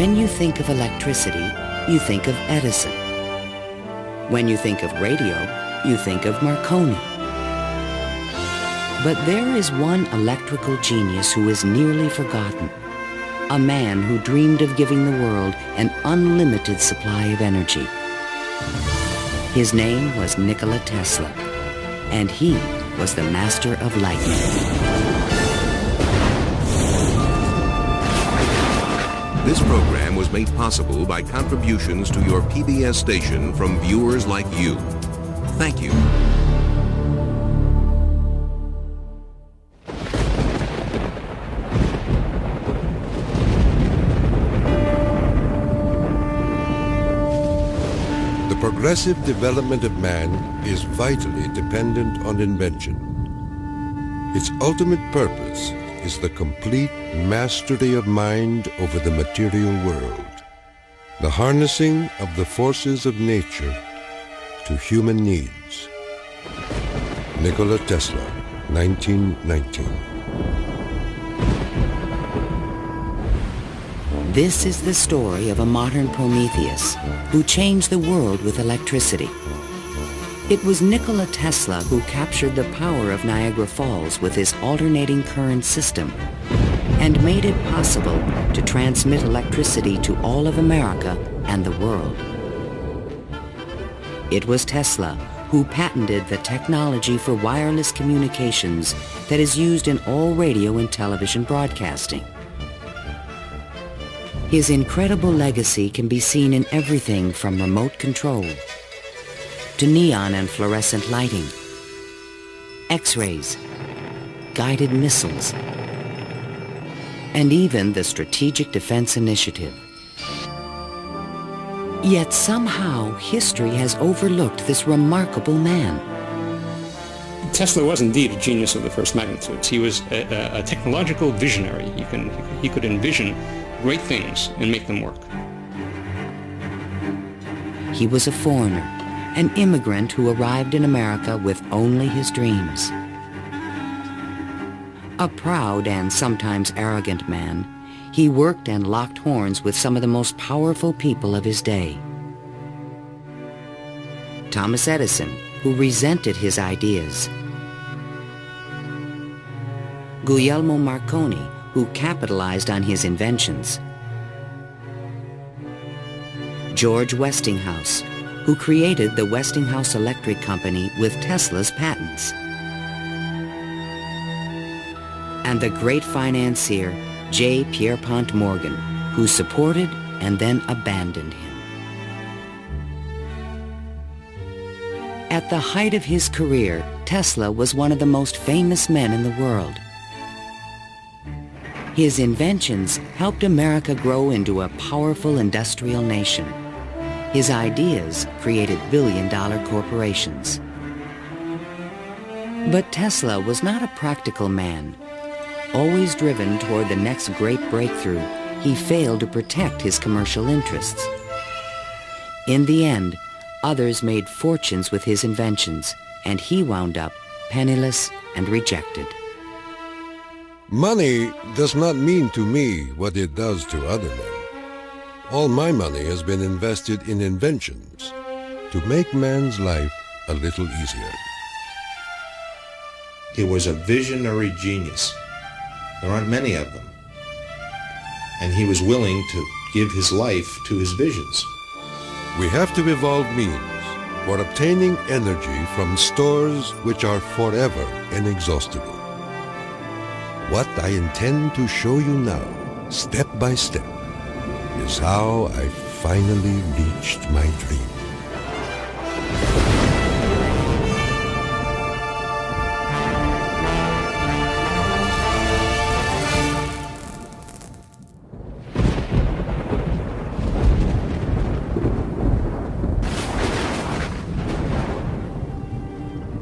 When you think of electricity, you think of Edison. When you think of radio, you think of Marconi. But there is one electrical genius who is nearly forgotten. A man who dreamed of giving the world an unlimited supply of energy. His name was Nikola Tesla, and he was the master of lightning. This program was made possible by contributions to your PBS station from viewers like you. Thank you. The progressive development of man is vitally dependent on invention. Its ultimate purpose is the complete mastery of mind over the material world, the harnessing of the forces of nature to human needs. Nikola Tesla, 1919. This is the story of a modern Prometheus who changed the world with electricity. It was Nikola Tesla who captured the power of Niagara Falls with his alternating current system and made it possible to transmit electricity to all of America and the world. It was Tesla who patented the technology for wireless communications that is used in all radio and television broadcasting. His incredible legacy can be seen in everything from remote control to neon and fluorescent lighting, X-rays, guided missiles, and even the Strategic Defense Initiative. Yet somehow history has overlooked this remarkable man. Tesla was indeed a genius of the first magnitude. He was a technological visionary. He could envision great things and make them work. He was a foreigner, an immigrant who arrived in America with only his dreams. A proud and sometimes arrogant man, he worked and locked horns with some of the most powerful people of his day. Thomas Edison, who resented his ideas. Guglielmo Marconi, who capitalized on his inventions. George Westinghouse, who created the Westinghouse Electric Company with Tesla's patents. And the great financier, J. Pierpont Morgan, who supported and then abandoned him. At the height of his career, Tesla was one of the most famous men in the world. His inventions helped America grow into a powerful industrial nation. His ideas created billion-dollar corporations. But Tesla was not a practical man. Always driven toward the next great breakthrough, he failed to protect his commercial interests. In the end, others made fortunes with his inventions, and he wound up penniless and rejected. Money does not mean to me what it does to other men. All my money has been invested in inventions to make man's life a little easier. He was a visionary genius. There aren't many of them. And he was willing to give his life to his visions. We have to evolve means for obtaining energy from stores which are forever inexhaustible. What I intend to show you now, step by step, is how I finally reached my dream.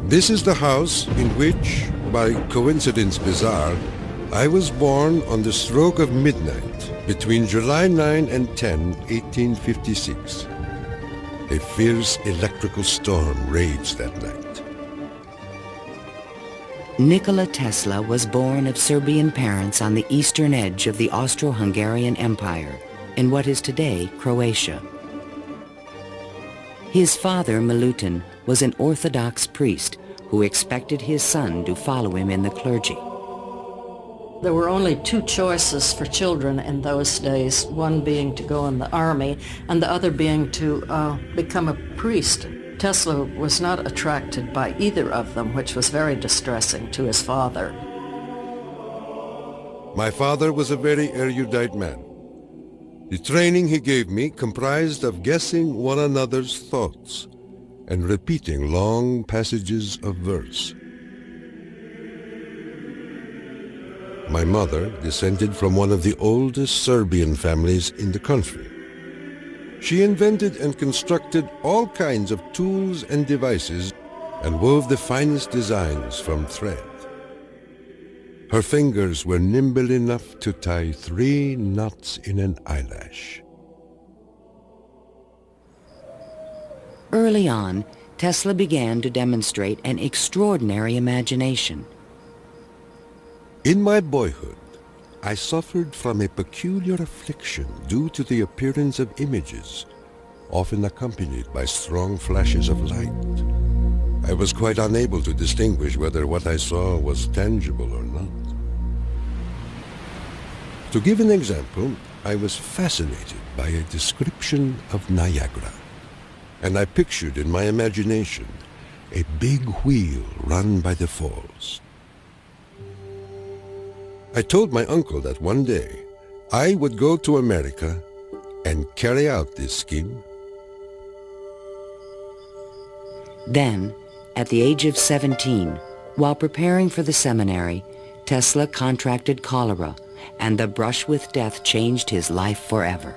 This is the house in which, by coincidence bizarre, I was born on the stroke of midnight between July 9 and 10, 1856. A fierce electrical storm raged that night. Nikola Tesla was born of Serbian parents on the eastern edge of the Austro-Hungarian Empire in what is today Croatia. His father, Milutin, was an Orthodox priest who expected his son to follow him in the clergy. There were only two choices for children in those days, one being to go in the army and the other being to become a priest. Tesla was not attracted by either of them, which was very distressing to his father. My father was a very erudite man. The training he gave me comprised of guessing one another's thoughts and repeating long passages of verse. My mother descended from one of the oldest Serbian families in the country. She invented and constructed all kinds of tools and devices and wove the finest designs from thread. Her fingers were nimble enough to tie 3 knots in an eyelash. Early on, Tesla began to demonstrate an extraordinary imagination. In my boyhood, I suffered from a peculiar affliction due to the appearance of images, often accompanied by strong flashes of light. I was quite unable to distinguish whether what I saw was tangible or not. To give an example, I was fascinated by a description of Niagara, and I pictured in my imagination a big wheel run by the falls. I told my uncle that one day I would go to America and carry out this scheme. Then, at the age of 17, while preparing for the seminary, Tesla contracted cholera, and the brush with death changed his life forever.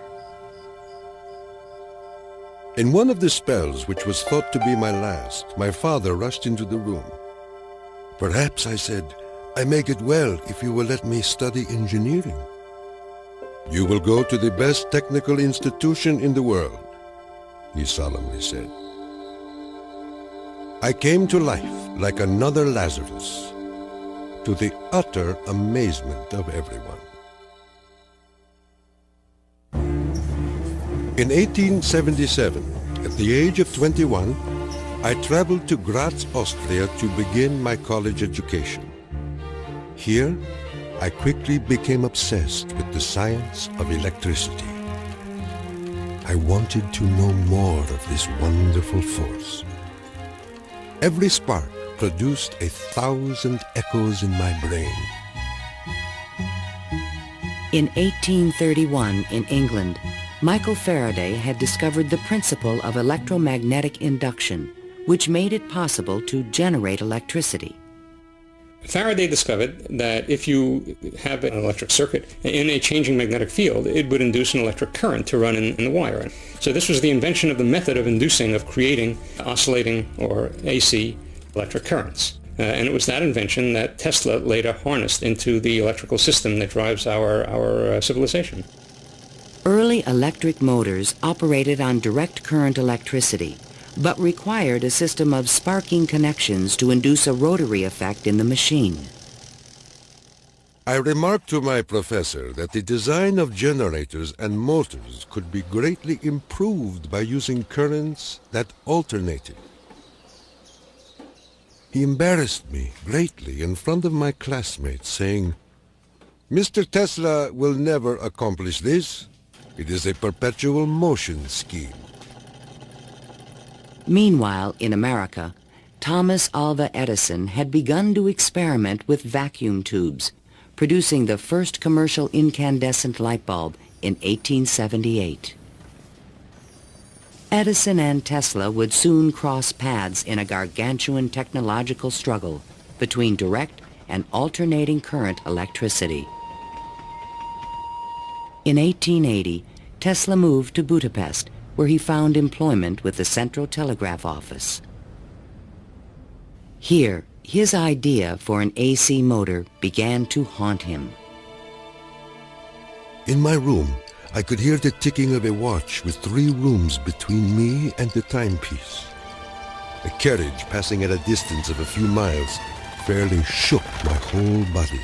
In one of the spells, which was thought to be my last, my father rushed into the room. "Perhaps," I said, "I may get well if you will let me study engineering." "You will go to the best technical institution in the world," he solemnly said. I came to life like another Lazarus, to the utter amazement of everyone. In 1877, at the age of 21, I traveled to Graz, Austria to begin my college education. Here, I quickly became obsessed with the science of electricity. I wanted to know more of this wonderful force. Every spark produced 1,000 echoes in my brain. In 1831, in England, Michael Faraday had discovered the principle of electromagnetic induction, which made it possible to generate electricity. Faraday discovered that if you have an electric circuit in a changing magnetic field, it would induce an electric current to run in the wire. So this was the invention of the method of creating oscillating or AC electric currents. And it was that invention that Tesla later harnessed into the electrical system that drives our civilization. Early electric motors operated on direct current electricity, but required a system of sparking connections to induce a rotary effect in the machine. I remarked to my professor that the design of generators and motors could be greatly improved by using currents that alternated. He embarrassed me greatly in front of my classmates, saying, "Mr. Tesla will never accomplish this. It is a perpetual motion scheme." Meanwhile, in America, Thomas Alva Edison had begun to experiment with vacuum tubes, producing the first commercial incandescent light bulb in 1878. Edison and Tesla would soon cross paths in a gargantuan technological struggle between direct and alternating current electricity. In 1880, Tesla moved to Budapest, where he found employment with the Central Telegraph Office. Here, his idea for an AC motor began to haunt him. In my room, I could hear the ticking of a watch with 3 rooms between me and the timepiece. A carriage passing at a distance of a few miles fairly shook my whole body.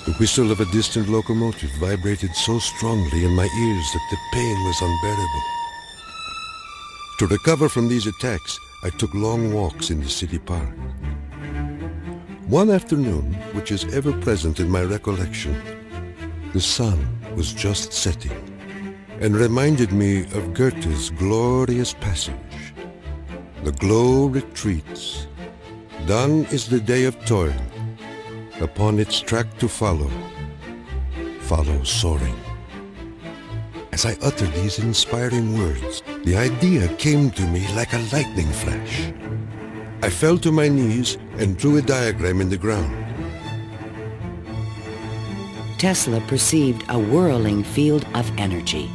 The whistle of a distant locomotive vibrated so strongly in my ears that the pain was unbearable. To recover from these attacks, I took long walks in the city park. One afternoon, which is ever present in my recollection, the sun was just setting and reminded me of Goethe's glorious passage. The glow retreats. Done is the day of toil. Upon its track to follow soaring. As I uttered these inspiring words, the idea came to me like a lightning flash. I fell to my knees and drew a diagram in the ground. Tesla perceived a whirling field of energy.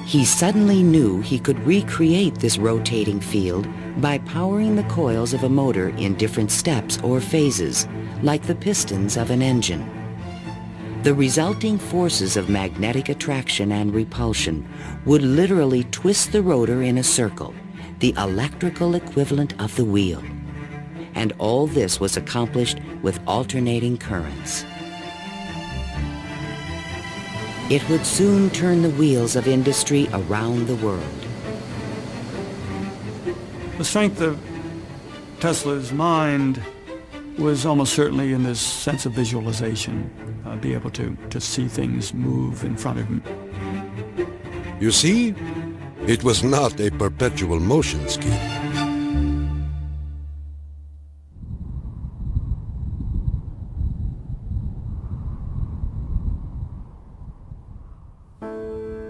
He suddenly knew he could recreate this rotating field by powering the coils of a motor in different steps or phases, like the pistons of an engine. The resulting forces of magnetic attraction and repulsion would literally twist the rotor in a circle, the electrical equivalent of the wheel. And all this was accomplished with alternating currents. It would soon turn the wheels of industry around the world. The strength of Tesla's mind was almost certainly in this sense of visualization, be able to see things move in front of him. You see, it was not a perpetual motion scheme.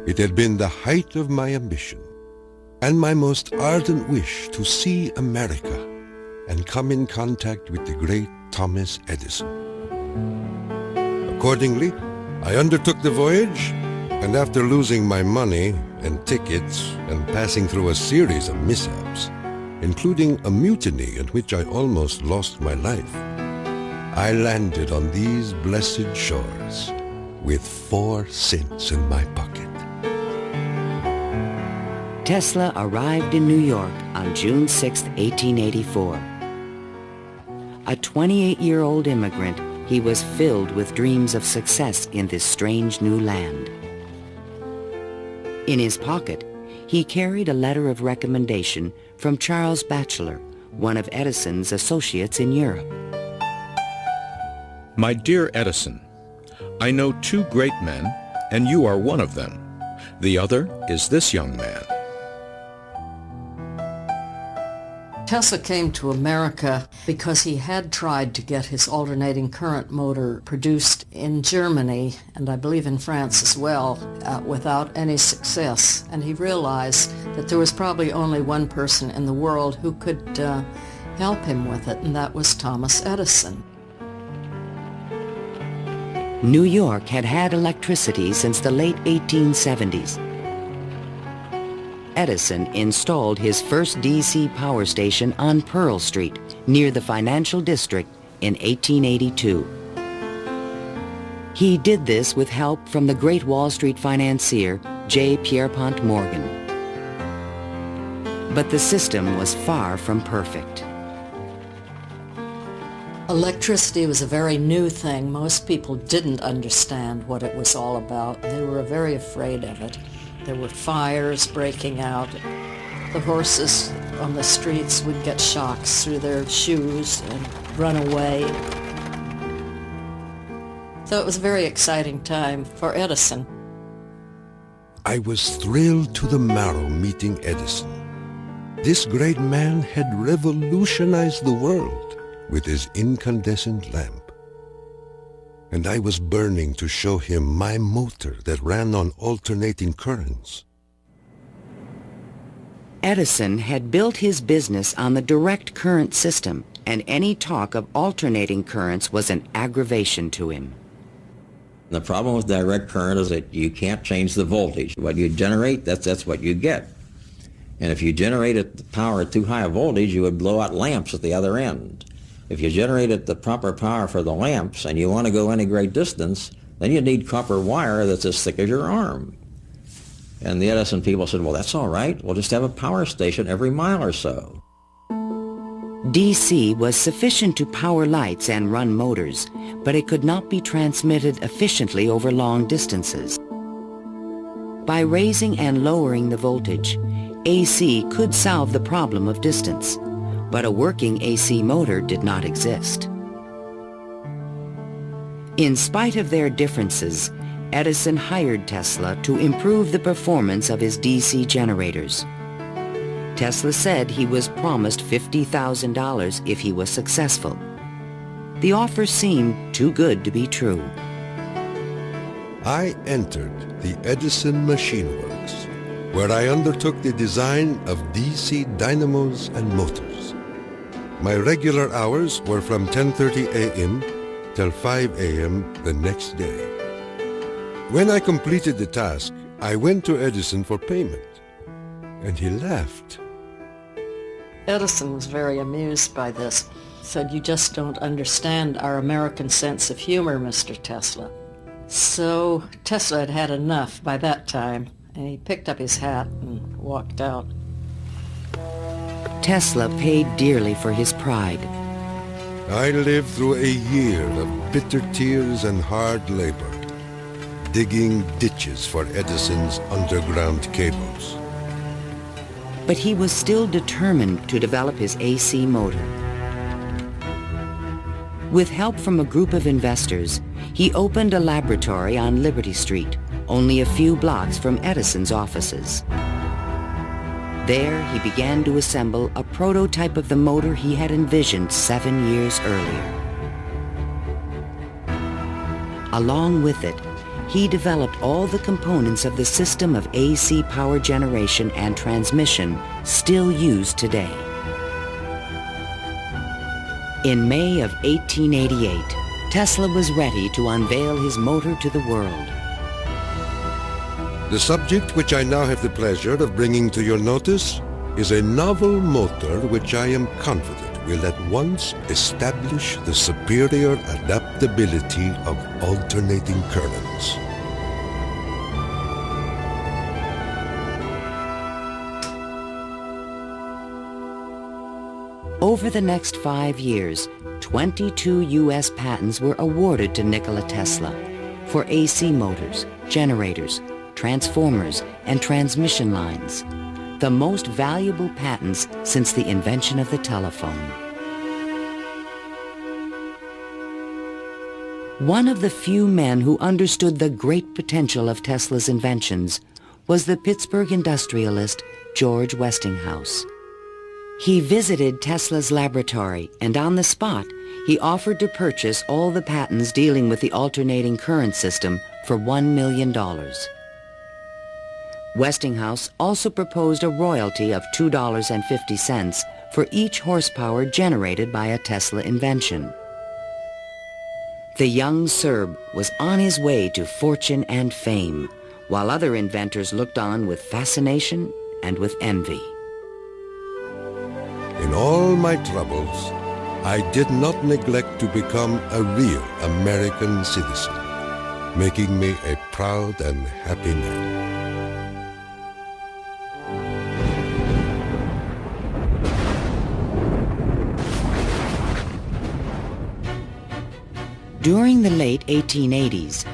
It had been the height of my ambition and my most ardent wish to see America and come in contact with the great Thomas Edison. Accordingly, I undertook the voyage, and after losing my money and tickets and passing through a series of mishaps, including a mutiny in which I almost lost my life, I landed on these blessed shores with 4 cents in my pocket. Tesla arrived in New York on June 6, 1884. A 28-year-old immigrant, he was filled with dreams of success in this strange new land. In his pocket, he carried a letter of recommendation from Charles Batchelor, one of Edison's associates in Europe. My dear Edison, I know 2 great men, and you are one of them. The other is this young man. Tesla came to America because he had tried to get his alternating current motor produced in Germany, and I believe in France as well, without any success. And he realized that there was probably only one person in the world who could help him with it, and that was Thomas Edison. New York had had electricity since the late 1870s. Edison installed his first DC power station on Pearl Street, near the financial district, in 1882. He did this with help from the great Wall Street financier J. Pierpont Morgan. But the system was far from perfect. Electricity was a very new thing. Most people didn't understand what it was all about. They were very afraid of it. There were fires breaking out. The horses on the streets would get shocks through their shoes and run away. So it was a very exciting time for Edison. I was thrilled to the marrow meeting Edison. This great man had revolutionized the world with his incandescent lamp. And I was burning to show him my motor that ran on alternating currents. Edison had built his business on the direct current system, and any talk of alternating currents was an aggravation to him. The problem with direct current is that you can't change the voltage. What you generate, that's what you get. And if you generated the power at too high a voltage, you would blow out lamps at the other end. If you generated the proper power for the lamps and you want to go any great distance, then you need copper wire that's as thick as your arm. And the Edison people said, well, that's all right. We'll just have a power station every mile or so. DC was sufficient to power lights and run motors, but it could not be transmitted efficiently over long distances. By raising and lowering the voltage, AC could solve the problem of distance, but a working AC motor did not exist. In spite of their differences, Edison hired Tesla to improve the performance of his DC generators. Tesla said he was promised $50,000 if he was successful. The offer seemed too good to be true. I entered the Edison Machine Works, where I undertook the design of DC dynamos and motors. My regular hours were from 10:30 a.m. till 5 a.m. the next day. When I completed the task, I went to Edison for payment, and he laughed. Edison was very amused by this. Said, "You just don't understand our American sense of humor, Mr. Tesla." So Tesla had had enough by that time, and he picked up his hat and walked out. Tesla paid dearly for his pride. I lived through a year of bitter tears and hard labor, digging ditches for Edison's underground cables. But he was still determined to develop his AC motor. With help from a group of investors, he opened a laboratory on Liberty Street, only a few blocks from Edison's offices. There, he began to assemble a prototype of the motor he had envisioned 7 years earlier. Along with it, he developed all the components of the system of AC power generation and transmission still used today. In May of 1888, Tesla was ready to unveil his motor to the world. The subject which I now have the pleasure of bringing to your notice is a novel motor which I am confident will at once establish the superior adaptability of alternating currents. Over the next 5 years, 22 U.S. patents were awarded to Nikola Tesla for AC motors, generators, transformers, and transmission lines, the most valuable patents since the invention of the telephone. One of the few men who understood the great potential of Tesla's inventions was the Pittsburgh industrialist George Westinghouse. He visited Tesla's laboratory, and on the spot, he offered to purchase all the patents dealing with the alternating current system for $1 million. Westinghouse also proposed a royalty of $2.50 for each horsepower generated by a Tesla invention. The young Serb was on his way to fortune and fame, while other inventors looked on with fascination and with envy. In all my troubles, I did not neglect to become a real American citizen, making me a proud and happy man. During the late 1880s,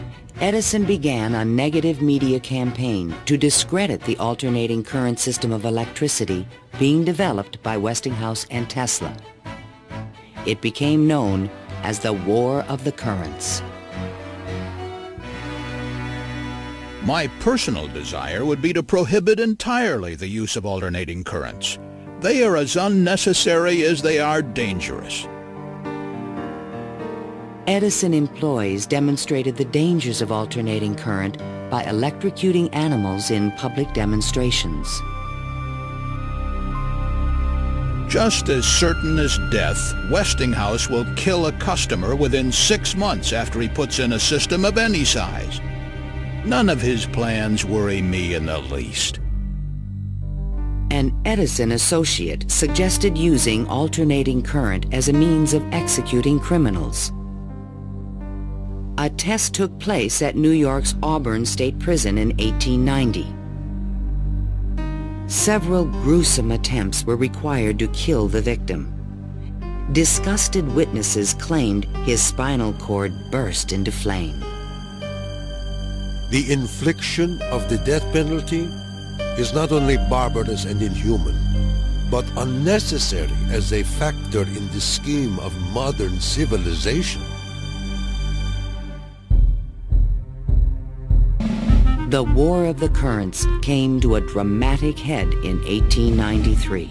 Edison began a negative media campaign to discredit the alternating current system of electricity being developed by Westinghouse and Tesla. It became known as the War of the Currents. My personal desire would be to prohibit entirely the use of alternating currents. They are as unnecessary as they are dangerous. Edison employees demonstrated the dangers of alternating current by electrocuting animals in public demonstrations. Just as certain as death, Westinghouse will kill a customer within 6 months after he puts in a system of any size. None of his plans worry me in the least. An Edison associate suggested using alternating current as a means of executing criminals. A test took place at New York's Auburn State Prison in 1890. Several gruesome attempts were required to kill the victim. disgusted witnesses claimed his spinal cord burst into flame. The infliction of the death penalty is not only barbarous and inhuman, but unnecessary as a factor in the scheme of modern civilization. The War of the Currents came to a dramatic head in 1893.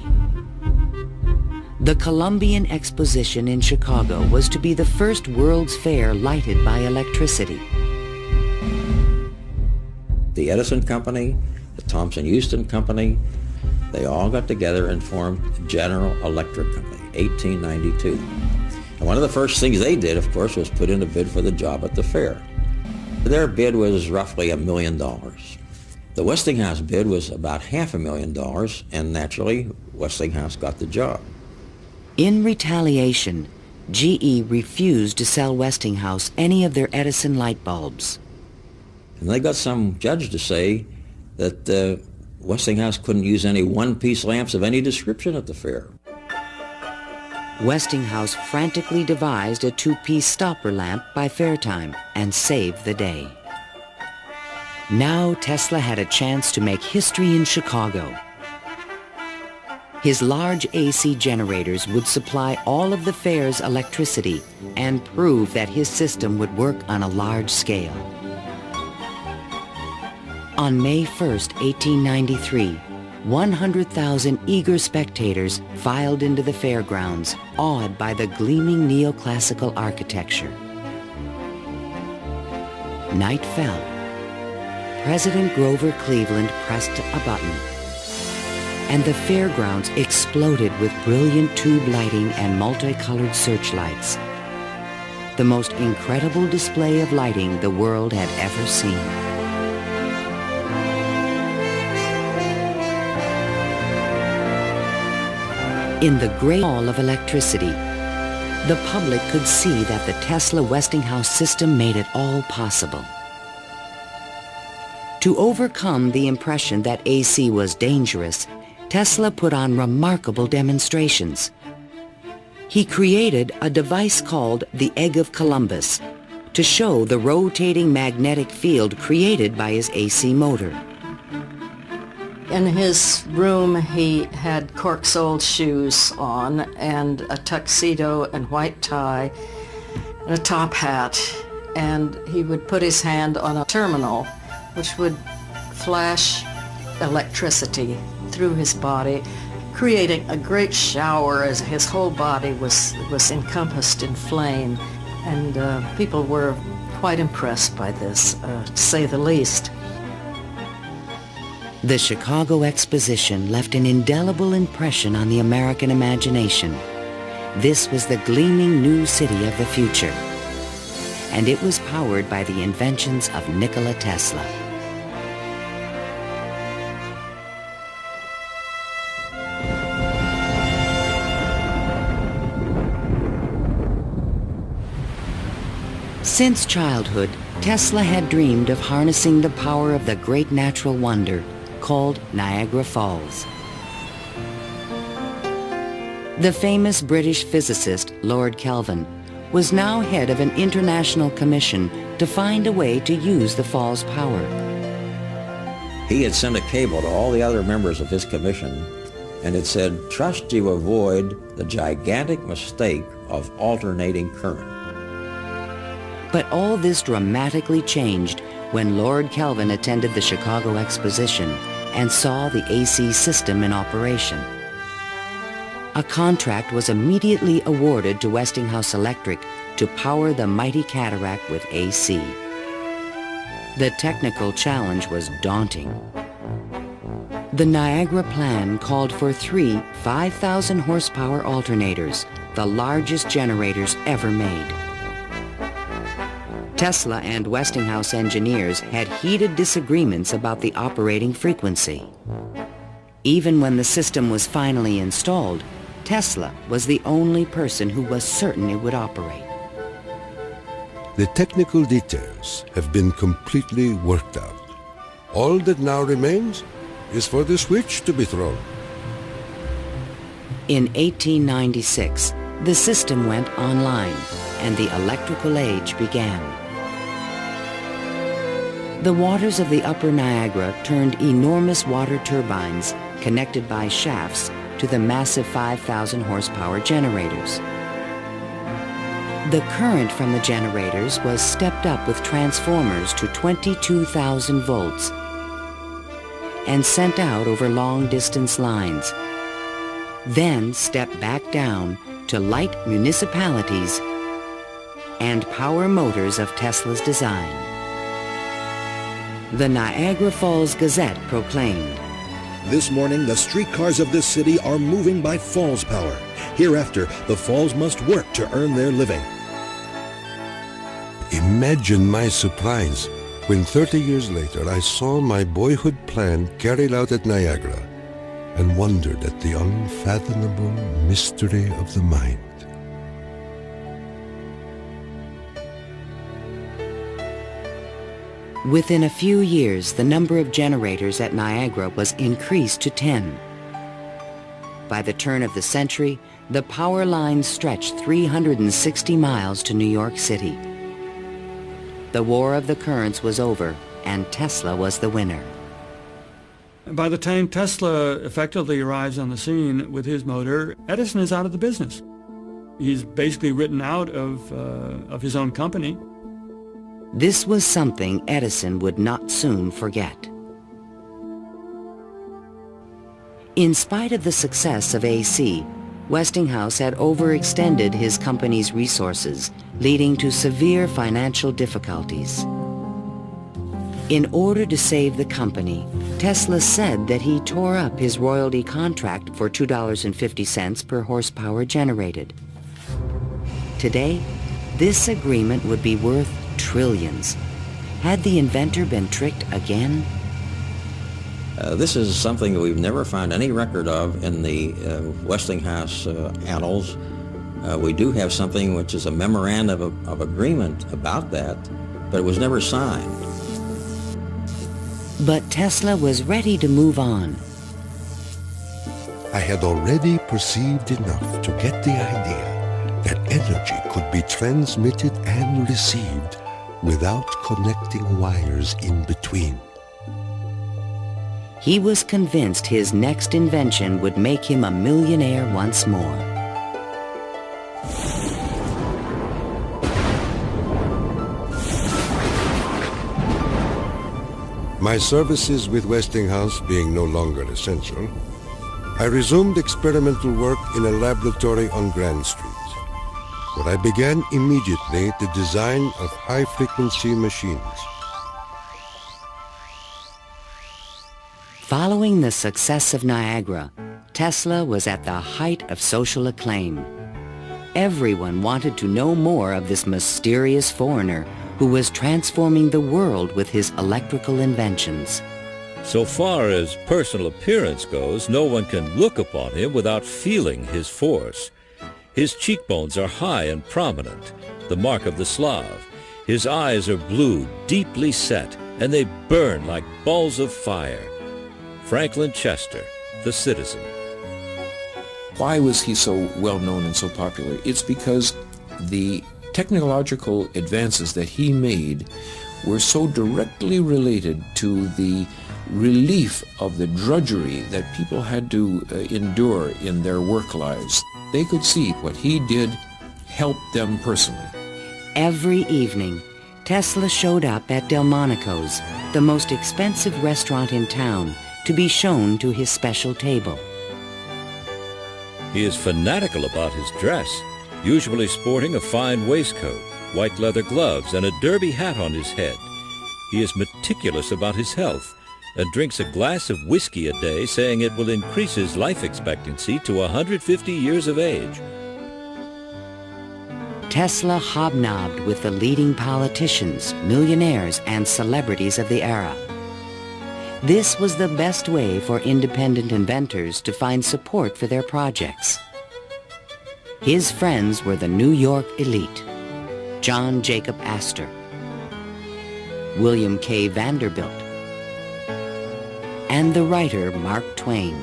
The Columbian Exposition in Chicago was to be the first World's Fair lighted by electricity. The Edison Company, the Thomson-Houston Company, they all got together and formed General Electric Company, 1892. And one of the first things they did, of course, was put in a bid for the job at the fair. Their bid was roughly $1 million. The Westinghouse bid was about $500,000, and naturally, Westinghouse got the job. In retaliation, GE refused to sell Westinghouse any of their Edison light bulbs. And they got some judge to say that Westinghouse couldn't use any one-piece lamps of any description at the fair. Westinghouse frantically devised a two-piece stopper lamp by fair time and saved the day. Now Tesla had a chance to make history in Chicago. His large AC generators would supply all of the fair's electricity and prove that his system would work on a large scale. On May 1st, 1893, 100,000 eager spectators filed into the fairgrounds, awed by the gleaming neoclassical architecture. Night fell. President Grover Cleveland pressed a button, and the fairgrounds exploded with brilliant tube lighting and multicolored searchlights. The most incredible display of lighting the world had ever seen. In the great hall of electricity, the public could see that the Tesla-Westinghouse system made it all possible. To overcome the impression that AC was dangerous, Tesla put on remarkable demonstrations. He created a device called the Egg of Columbus to show the rotating magnetic field created by his AC motor. In his room, he had cork-soled shoes on and a tuxedo and white tie and a top hat, and he would put his hand on a terminal which would flash electricity through his body, creating a great shower as his whole body was encompassed in flame, and people were quite impressed by this, to say the least. The Chicago Exposition left an indelible impression on the American imagination. This was the gleaming new city of the future, and it was powered by the inventions of Nikola Tesla. Since childhood, Tesla had dreamed of harnessing the power of the great natural wonder called Niagara Falls. The famous British physicist Lord Kelvin was now head of an international commission to find a way to use the fall's power. He had sent a cable to all the other members of his commission, and it said, "Trust you avoid the gigantic mistake of alternating current." But all this dramatically changed when Lord Kelvin attended the Chicago Exposition and saw the AC system in operation. A contract was immediately awarded to Westinghouse Electric to power the mighty cataract with AC. The technical challenge was daunting. The Niagara plan called for 3 5,000 horsepower alternators, the largest generators ever made. Tesla and Westinghouse engineers had heated disagreements about the operating frequency. Even when the system was finally installed, Tesla was the only person who was certain it would operate. The technical details have been completely worked out. All that now remains is for the switch to be thrown. In 1896, The system went online, and the electrical age began. The waters of the upper Niagara turned enormous water turbines connected by shafts to the massive 5,000 horsepower generators. The current from the generators was stepped up with transformers to 22,000 volts and sent out over long-distance lines, then stepped back down to light municipalities and power motors of Tesla's design. The Niagara Falls Gazette proclaimed, "This morning, the streetcars of this city are moving by Falls power. Hereafter, the Falls must work to earn their living." Imagine my surprise when 30 years later I saw my boyhood plan carried out at Niagara and wondered at the unfathomable mystery of the mind. Within a few years, the number of generators at Niagara was increased to 10. By the turn of the century, the power lines stretched 360 miles to New York City. The War of the Currents was over, and Tesla was the winner. By the time Tesla effectively arrives on the scene with his motor, Edison is out of the business. He's basically written out of his own company. This was something Edison would not soon forget. In spite of the success of AC, Westinghouse had overextended his company's resources, leading to severe financial difficulties. In order to save the company, Tesla said that he tore up his royalty contract for $2.50 per horsepower generated. Today, this agreement would be worth trillions. Had the inventor been tricked again? This is something that we've never found any record of in the Westinghouse annals. We do have something which is a memorandum of agreement about that, but it was never signed. But Tesla was ready to move on. I had already perceived enough to get the idea that energy could be transmitted and received without connecting wires in between. He was convinced his next invention would make him a millionaire once more. My services with Westinghouse being no longer essential, I resumed experimental work in a laboratory on Grand Street, where I began immediately the design of high-frequency machines. Following the success of Niagara, Tesla was at the height of social acclaim. Everyone wanted to know more of this mysterious foreigner who was transforming the world with his electrical inventions. So far as personal appearance goes, no one can look upon him without feeling his force. His cheekbones are high and prominent, the mark of the Slav. His eyes are blue, deeply set, and they burn like balls of fire. Franklin Chester, the Citizen. Why was he so well known and so popular? It's because the technological advances that he made were so directly related to the relief of the drudgery that people had to endure in their work lives. They could see what he did helped them personally. Every evening, Tesla showed up at Delmonico's, the most expensive restaurant in town, to be shown to his special table. He is fanatical about his dress, usually sporting a fine waistcoat, white leather gloves, and a derby hat on his head. He is meticulous about his health and drinks a glass of whiskey a day, saying it will increase his life expectancy to 150 years of age. Tesla hobnobbed with the leading politicians, millionaires, and celebrities of the era. This was the best way for independent inventors to find support for their projects. His friends were the New York elite, John Jacob Astor, William K. Vanderbilt, and the writer Mark Twain.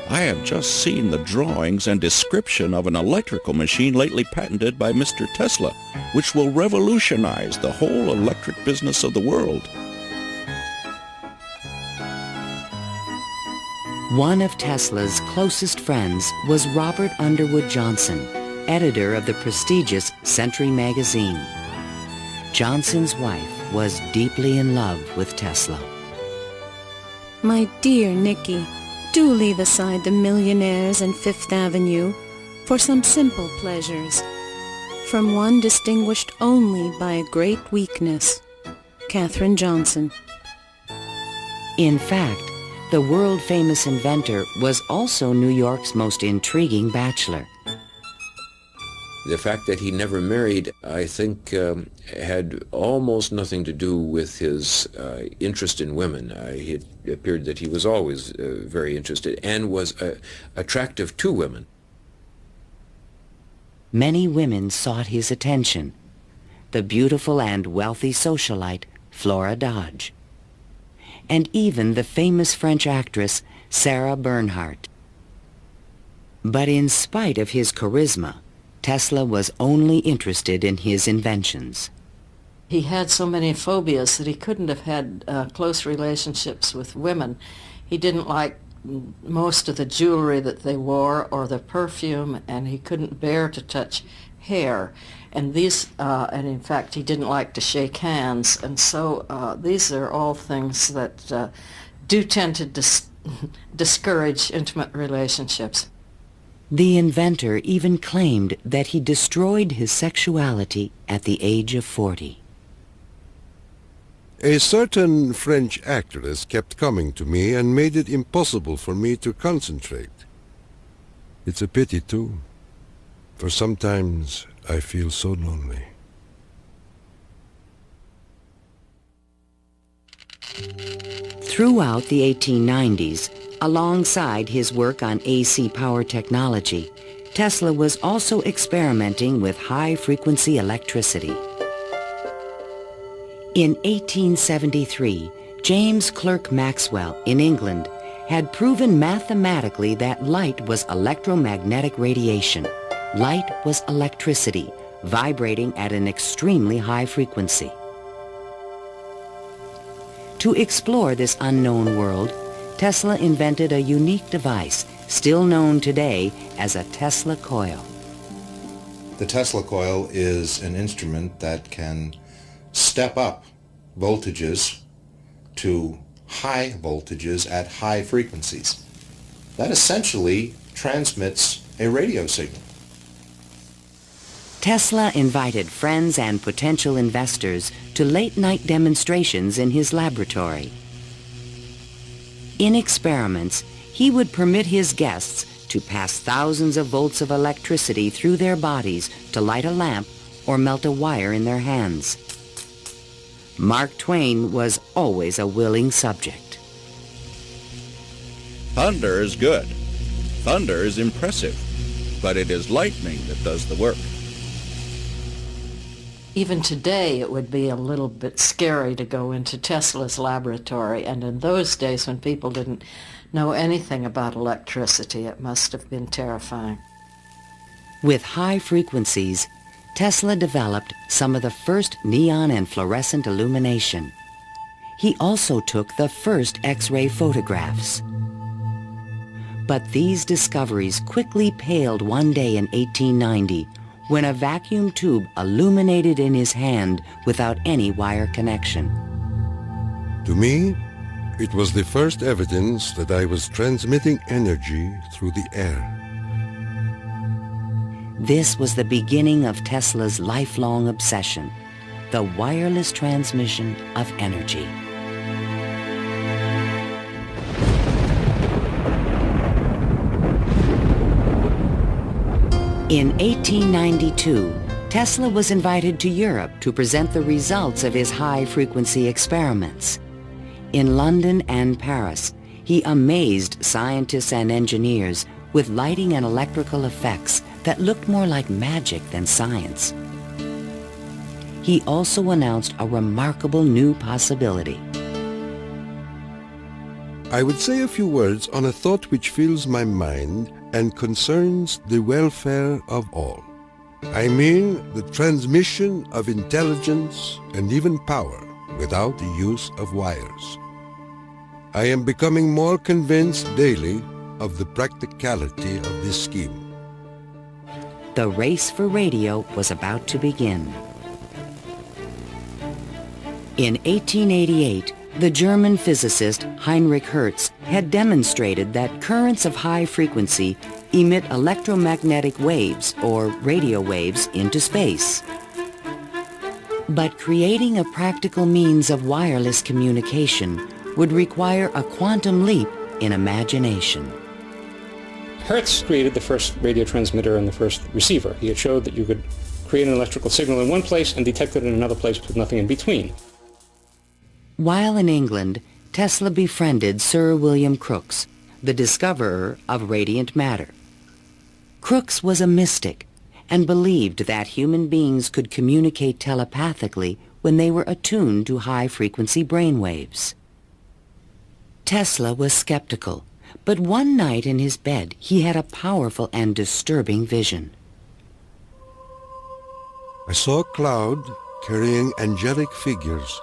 I have just seen the drawings and description of an electrical machine lately patented by Mr. Tesla, which will revolutionize the whole electric business of the world. One of Tesla's closest friends was Robert Underwood Johnson, editor of the prestigious Century magazine. Johnson's wife was deeply in love with Tesla. My dear Nicky, do leave aside the millionaires and Fifth Avenue for some simple pleasures. From one distinguished only by a great weakness, Katherine Johnson. In fact, the world-famous inventor was also New York's most intriguing bachelor. The fact that he never married, I think, had almost nothing to do with his interest in women. It appeared that he was always very interested and was attractive to women. Many women sought his attention. The beautiful and wealthy socialite Flora Dodge, and even the famous French actress Sarah Bernhardt. But in spite of his charisma, Tesla was only interested in his inventions. He had so many phobias that he couldn't have had close relationships with women. He didn't like most of the jewelry that they wore or the perfume, and he couldn't bear to touch hair. And and in fact, he didn't like to shake hands. And so these are all things that do tend to discourage intimate relationships. The inventor even claimed that he destroyed his sexuality at the age of 40. A certain French actress kept coming to me and made it impossible for me to concentrate. It's a pity, too, for sometimes I feel so lonely. Throughout the 1890s, alongside his work on AC power technology, Tesla was also experimenting with high-frequency electricity. In 1873, James Clerk Maxwell in England had proven mathematically that light was electromagnetic radiation. Light was electricity, vibrating at an extremely high frequency. To explore this unknown world, Tesla invented a unique device, still known today as a Tesla coil. The Tesla coil is an instrument that can step up voltages to high voltages at high frequencies. That essentially transmits a radio signal. Tesla invited friends and potential investors to late-night demonstrations in his laboratory. In experiments, he would permit his guests to pass thousands of volts of electricity through their bodies to light a lamp or melt a wire in their hands. Mark Twain was always a willing subject. Thunder is good. Thunder is impressive. But it is lightning that does the work. Even today, it would be a little bit scary to go into Tesla's laboratory, and in those days when people didn't know anything about electricity, it must have been terrifying. With high frequencies, Tesla developed some of the first neon and fluorescent illumination. He also took the first X-ray photographs. But these discoveries quickly paled one day in 1890 when a vacuum tube illuminated in his hand without any wire connection. To me, it was the first evidence that I was transmitting energy through the air. This was the beginning of Tesla's lifelong obsession, the wireless transmission of energy. In 1892, Tesla was invited to Europe to present the results of his high-frequency experiments. In London and Paris, he amazed scientists and engineers with lighting and electrical effects that looked more like magic than science. He also announced a remarkable new possibility. I would say a few words on a thought which fills my mind and concerns the welfare of all. I mean the transmission of intelligence and even power without the use of wires. I am becoming more convinced daily of the practicality of this scheme. The race for radio was about to begin. In 1888, the German physicist Heinrich Hertz had demonstrated that currents of high frequency emit electromagnetic waves, or radio waves, into space. But creating a practical means of wireless communication would require a quantum leap in imagination. Hertz created the first radio transmitter and the first receiver. He had showed that you could create an electrical signal in one place and detect it in another place with nothing in between. While in England, Tesla befriended Sir William Crookes, the discoverer of radiant matter. Crookes was a mystic and believed that human beings could communicate telepathically when they were attuned to high-frequency brainwaves. Tesla was skeptical, but one night in his bed he had a powerful and disturbing vision. I saw a cloud carrying angelic figures,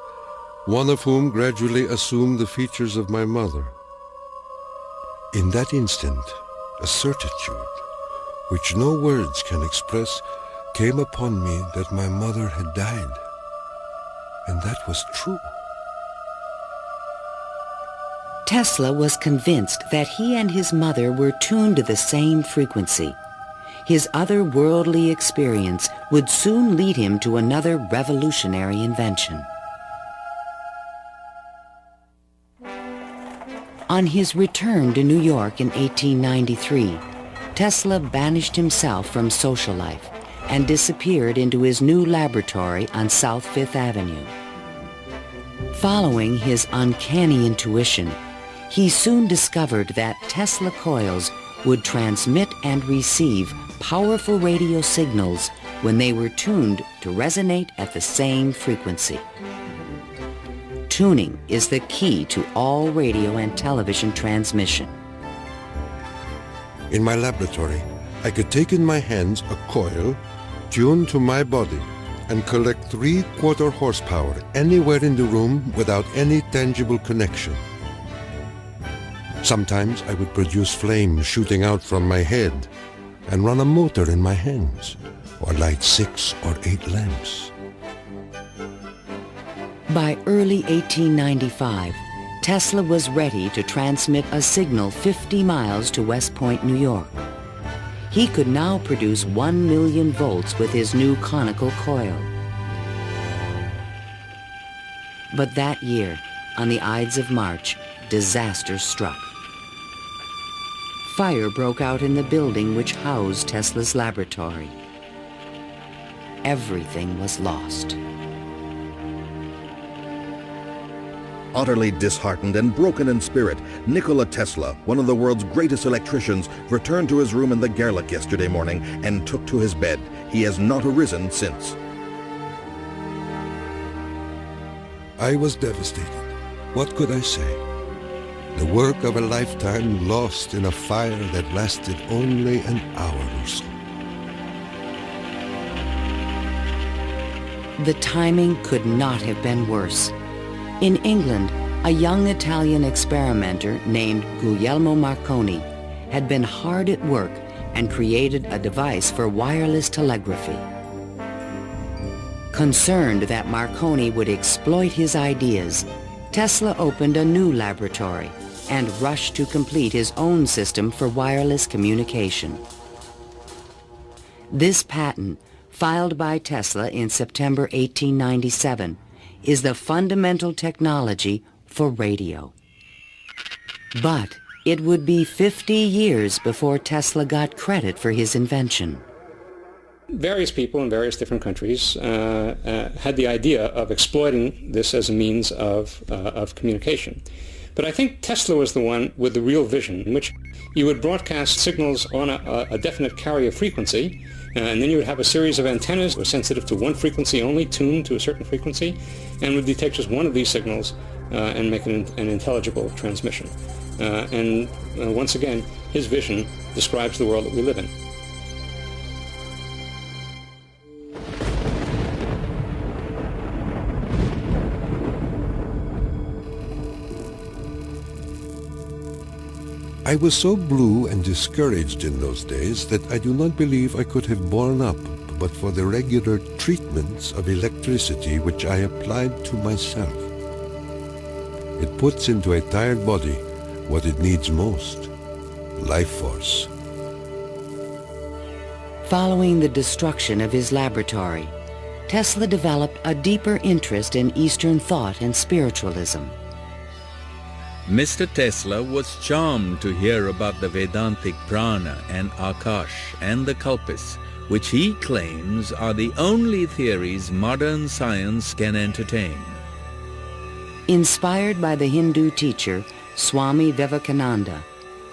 one of whom gradually assumed the features of my mother. In that instant, a certitude, which no words can express, came upon me that my mother had died. And that was true. Tesla was convinced that he and his mother were tuned to the same frequency. His otherworldly experience would soon lead him to another revolutionary invention. On his return to New York in 1893, Tesla banished himself from social life and disappeared into his new laboratory on South Fifth Avenue. Following his uncanny intuition, he soon discovered that Tesla coils would transmit and receive powerful radio signals when they were tuned to resonate at the same frequency. Tuning is the key to all radio and television transmission. In my laboratory, I could take in my hands a coil tuned to my body and collect 3/4 horsepower anywhere in the room without any tangible connection. Sometimes I would produce flames shooting out from my head and run a motor in my hands, or light 6 or 8 lamps. By early 1895, Tesla was ready to transmit a signal 50 miles to West Point, New York. He could now produce 1 million volts with his new conical coil. But that year, on the Ides of March, disaster struck. Fire broke out in the building which housed Tesla's laboratory. Everything was lost. Utterly disheartened and broken in spirit, Nikola Tesla, one of the world's greatest electricians, returned to his room in the Gerlach yesterday morning and took to his bed. He has not arisen since. I was devastated. What could I say? The work of a lifetime lost in a fire that lasted only an hour or so. The timing could not have been worse. In England, a young Italian experimenter named Guglielmo Marconi had been hard at work and created a device for wireless telegraphy. Concerned that Marconi would exploit his ideas, Tesla opened a new laboratory and rushed to complete his own system for wireless communication. This patent, filed by Tesla in September 1897, is the fundamental technology for radio. But it would be 50 years before Tesla got credit for his invention. Various people in various different countries had the idea of exploiting this as a means of communication. But I think Tesla was the one with the real vision, in which you would broadcast signals on a definite carrier frequency, and then you would have a series of antennas that were sensitive to one frequency only, tuned to a certain frequency, and would detect just one of these signals and make an intelligible transmission. And once again, his vision describes the world that we live in. I was so blue and discouraged in those days that I do not believe I could have borne up but for the regular treatments of electricity which I applied to myself. It puts into a tired body what it needs most, life force. Following the destruction of his laboratory, Tesla developed a deeper interest in Eastern thought and spiritualism. Mr. Tesla was charmed to hear about the Vedantic prana and Akash and the Kalpis, which he claims are the only theories modern science can entertain. Inspired by the Hindu teacher Swami Vivekananda,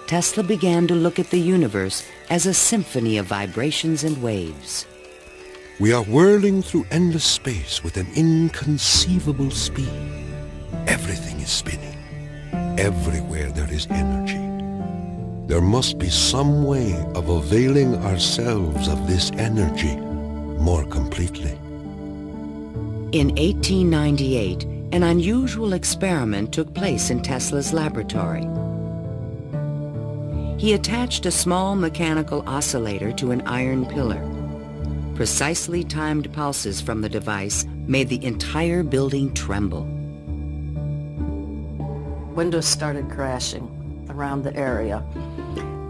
Tesla began to look at the universe as a symphony of vibrations and waves. We are whirling through endless space with an inconceivable speed. Everything is spinning. Everywhere there is energy. There must be some way of availing ourselves of this energy more completely. In 1898, an unusual experiment took place in Tesla's laboratory. He attached a small mechanical oscillator to an iron pillar. Precisely timed pulses from the device made the entire building tremble. Windows started crashing around the area,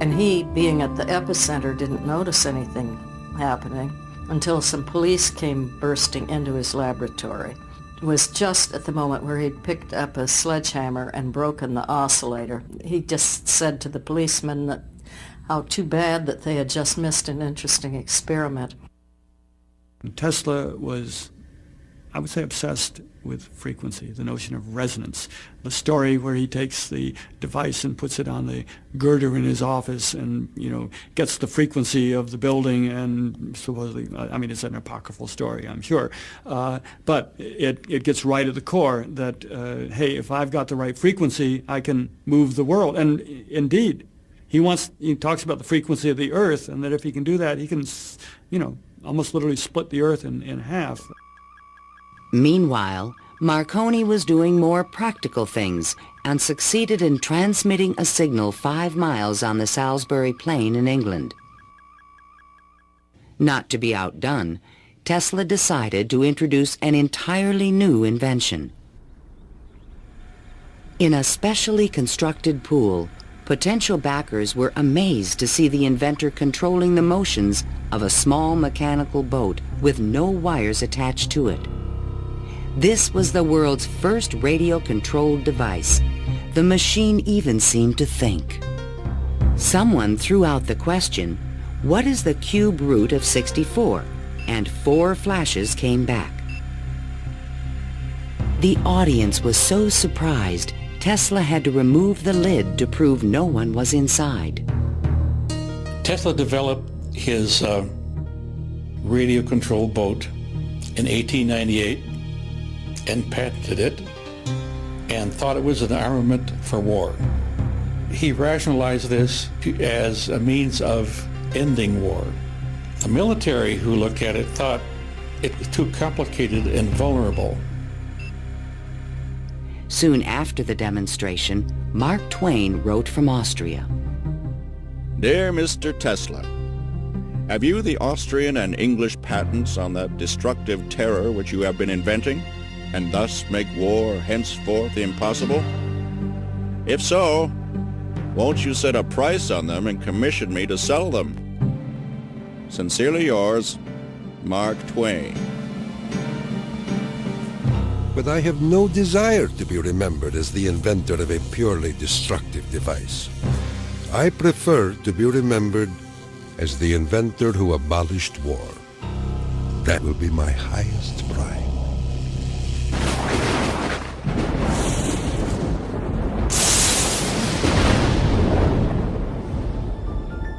and he, being at the epicenter, didn't notice anything happening until some police came bursting into his laboratory. It was just at the moment where he'd picked up a sledgehammer and broken the oscillator. He just said to the policemen that how too bad that they had just missed an interesting experiment. Tesla was, I would say, obsessed with frequency, the notion of resonance. The story where he takes the device and puts it on the girder in his office and, gets the frequency of the building and supposedly, it's an apocryphal story, I'm sure, but it gets right at the core that, hey, if I've got the right frequency, I can move the world. And indeed, he talks about the frequency of the earth, and that if he can do that, he can, almost literally split the earth in half. Meanwhile, Marconi was doing more practical things and succeeded in transmitting a signal 5 miles on the Salisbury Plain in England. Not to be outdone, Tesla decided to introduce an entirely new invention. In a specially constructed pool, potential backers were amazed to see the inventor controlling the motions of a small mechanical boat with no wires attached to it. This was the world's first radio-controlled device. The machine even seemed to think. Someone threw out the question, what is the cube root of 64? And 4 flashes came back. The audience was so surprised, Tesla had to remove the lid to prove no one was inside. Tesla developed his radio-controlled boat in 1898 and patented it and thought it was an armament for war. He rationalized this as a means of ending war. The military who looked at it thought it was too complicated and vulnerable. Soon after the demonstration, Mark Twain wrote from Austria. Dear Mr. Tesla, have you the Austrian and English patents on that destructive terror which you have been inventing, and thus make war henceforth impossible? If so, won't you set a price on them and commission me to sell them? Sincerely yours, Mark Twain. But I have no desire to be remembered as the inventor of a purely destructive device. I prefer to be remembered as the inventor who abolished war. That will be my highest pride.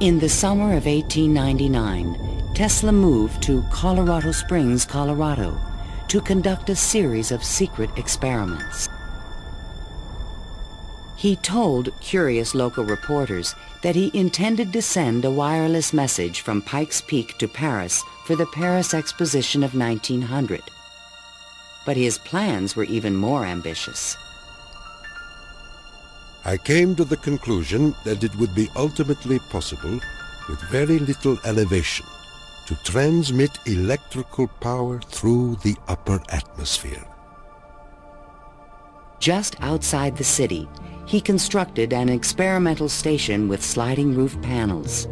In the summer of 1899, Tesla moved to Colorado Springs, Colorado, to conduct a series of secret experiments. He told curious local reporters that he intended to send a wireless message from Pikes Peak to Paris for the Paris Exposition of 1900. But his plans were even more ambitious. I came to the conclusion that it would be ultimately possible, with very little elevation, to transmit electrical power through the upper atmosphere. Just outside the city, he constructed an experimental station with sliding roof panels.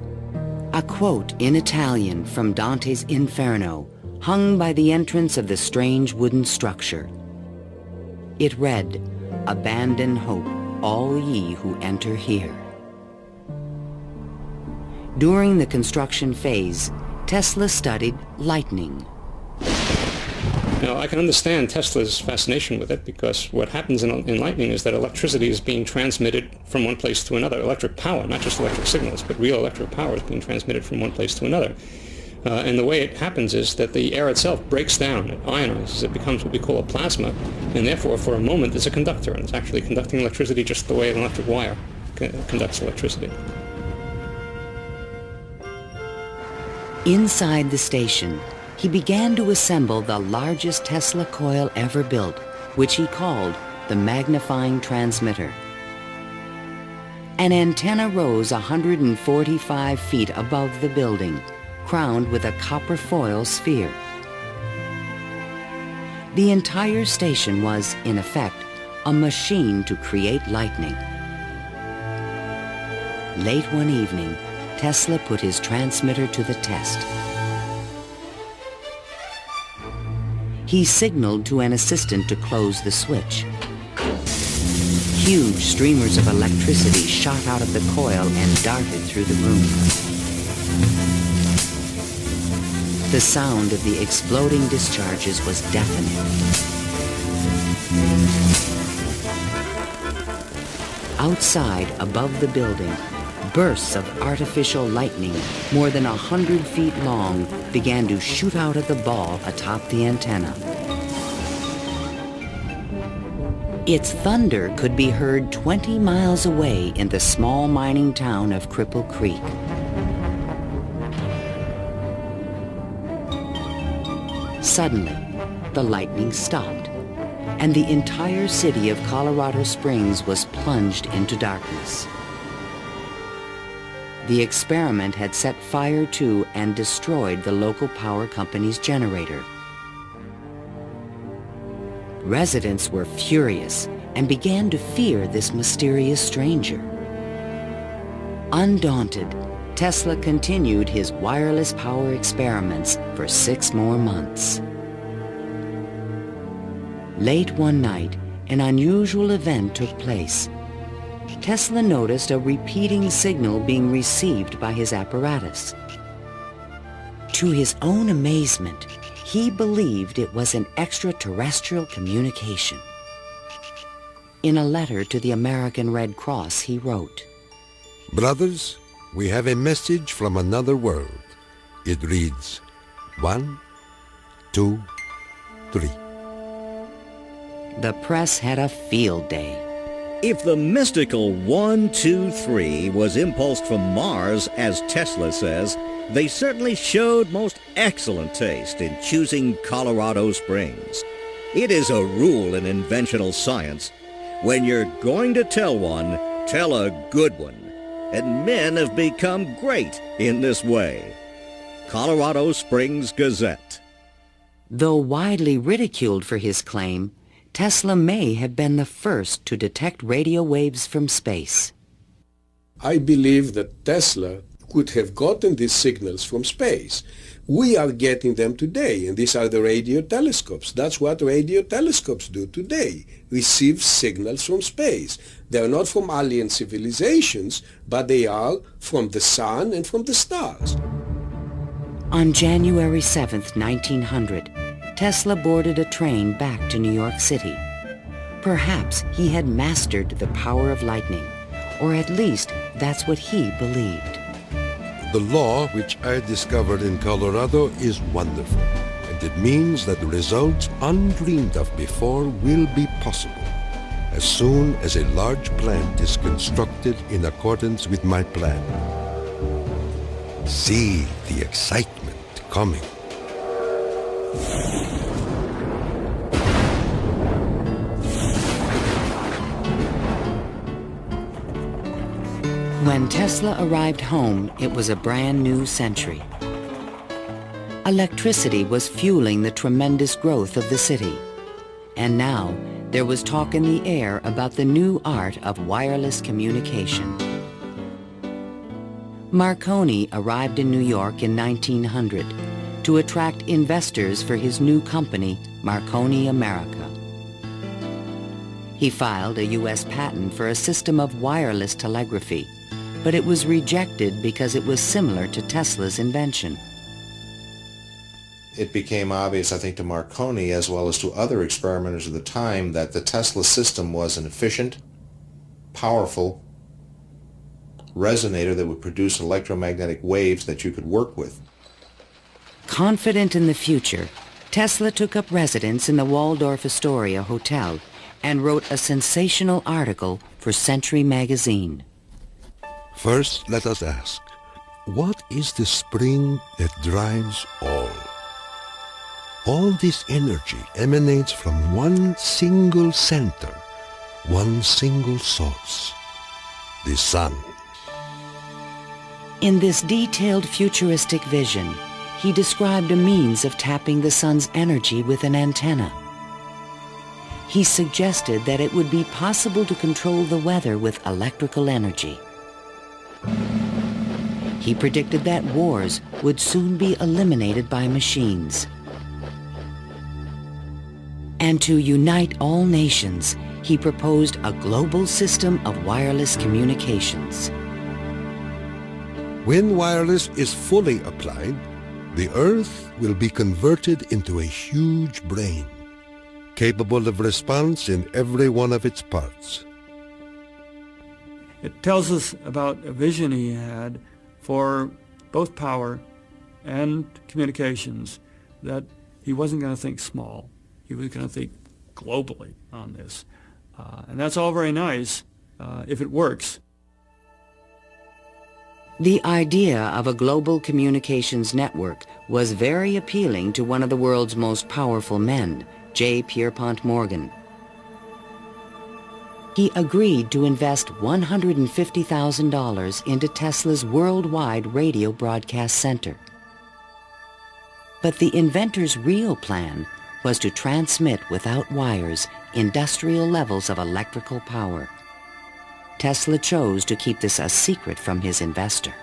A quote in Italian from Dante's Inferno hung by the entrance of the strange wooden structure. It read, "Abandon hope, all ye who enter here." During the construction phase, Tesla studied lightning. Now, I can understand Tesla's fascination with it, because what happens in lightning is that electricity is being transmitted from one place to another. Electric power, not just electric signals, but real electric power is being transmitted from one place to another. And the way it happens is that the air itself breaks down, it ionizes, it becomes what we call a plasma, and therefore for a moment it's a conductor, and it's actually conducting electricity just the way an electric wire conducts electricity. Inside the station, he began to assemble the largest Tesla coil ever built, which he called the magnifying transmitter. An antenna rose 145 feet above the building, crowned with a copper foil sphere. The entire station was, in effect, a machine to create lightning. Late one evening, Tesla put his transmitter to the test. He signaled to an assistant to close the switch. Huge streamers of electricity shot out of the coil and darted through the room. The sound of the exploding discharges was deafening. Outside, above the building, bursts of artificial lightning, more than 100 feet long, began to shoot out at the ball atop the antenna. Its thunder could be heard 20 miles away in the small mining town of Cripple Creek. Suddenly, the lightning stopped, and the entire city of Colorado Springs was plunged into darkness. The experiment had set fire to and destroyed the local power company's generator. Residents were furious and began to fear this mysterious stranger. Undaunted, Tesla continued his wireless power experiments for 6 more months. Late one night, an unusual event took place. Tesla noticed a repeating signal being received by his apparatus. To his own amazement, he believed it was an extraterrestrial communication. In a letter to the American Red Cross, he wrote, "Brothers, we have a message from another world. It reads, 1, 2, 3. The press had a field day. If the mystical 1, 2, 3 was impulsed from Mars, as Tesla says, they certainly showed most excellent taste in choosing Colorado Springs. It is a rule in inventional science. When you're going to tell one, tell a good one. And men have become great in this way. Colorado Springs Gazette. Though widely ridiculed for his claim, Tesla may have been the first to detect radio waves from space. I believe that Tesla could have gotten these signals from space. We are getting them today, and these are the radio telescopes. That's what radio telescopes do today, receive signals from space. They are not from alien civilizations, but they are from the sun and from the stars. On January 7th, 1900, Tesla boarded a train back to New York City. Perhaps he had mastered the power of lightning, or at least that's what he believed. The law which I discovered in Colorado is wonderful, and it means that results undreamed of before will be possible. as soon as a large plant is constructed in accordance with my plan. See the excitement coming. When Tesla arrived home, it was a brand new century. Electricity was fueling the tremendous growth of the city. And now, there was talk in the air about the new art of wireless communication. Marconi arrived in New York in 1900 to attract investors for his new company, Marconi America. He filed a U.S. patent for a system of wireless telegraphy, but it was rejected because it was similar to Tesla's invention. It became obvious, I think, to Marconi as well as to other experimenters of the time that the Tesla system was an efficient, powerful resonator that would produce electromagnetic waves that you could work with. Confident in the future, Tesla took up residence in the Waldorf Astoria Hotel and wrote a sensational article for Century magazine. First, let us ask, what is the spring that drives all? All this energy emanates from one single center, one single source, the sun. In this detailed futuristic vision, he described a means of tapping the sun's energy with an antenna. He suggested that it would be possible to control the weather with electrical energy. He predicted that wars would soon be eliminated by machines. And to unite all nations, he proposed a global system of wireless communications. When wireless is fully applied, the Earth will be converted into a huge brain, capable of response in every one of its parts. It tells us about a vision he had for both power and communications, that he wasn't going to think small. He was going to think globally on this. And that's all very nice if it works. The idea of a global communications network was very appealing to one of the world's most powerful men, J. Pierpont Morgan. He agreed to invest $150,000 into Tesla's worldwide radio broadcast center. But the inventor's real plan was to transmit without wires industrial levels of electrical power. Tesla chose to keep this a secret from his investor.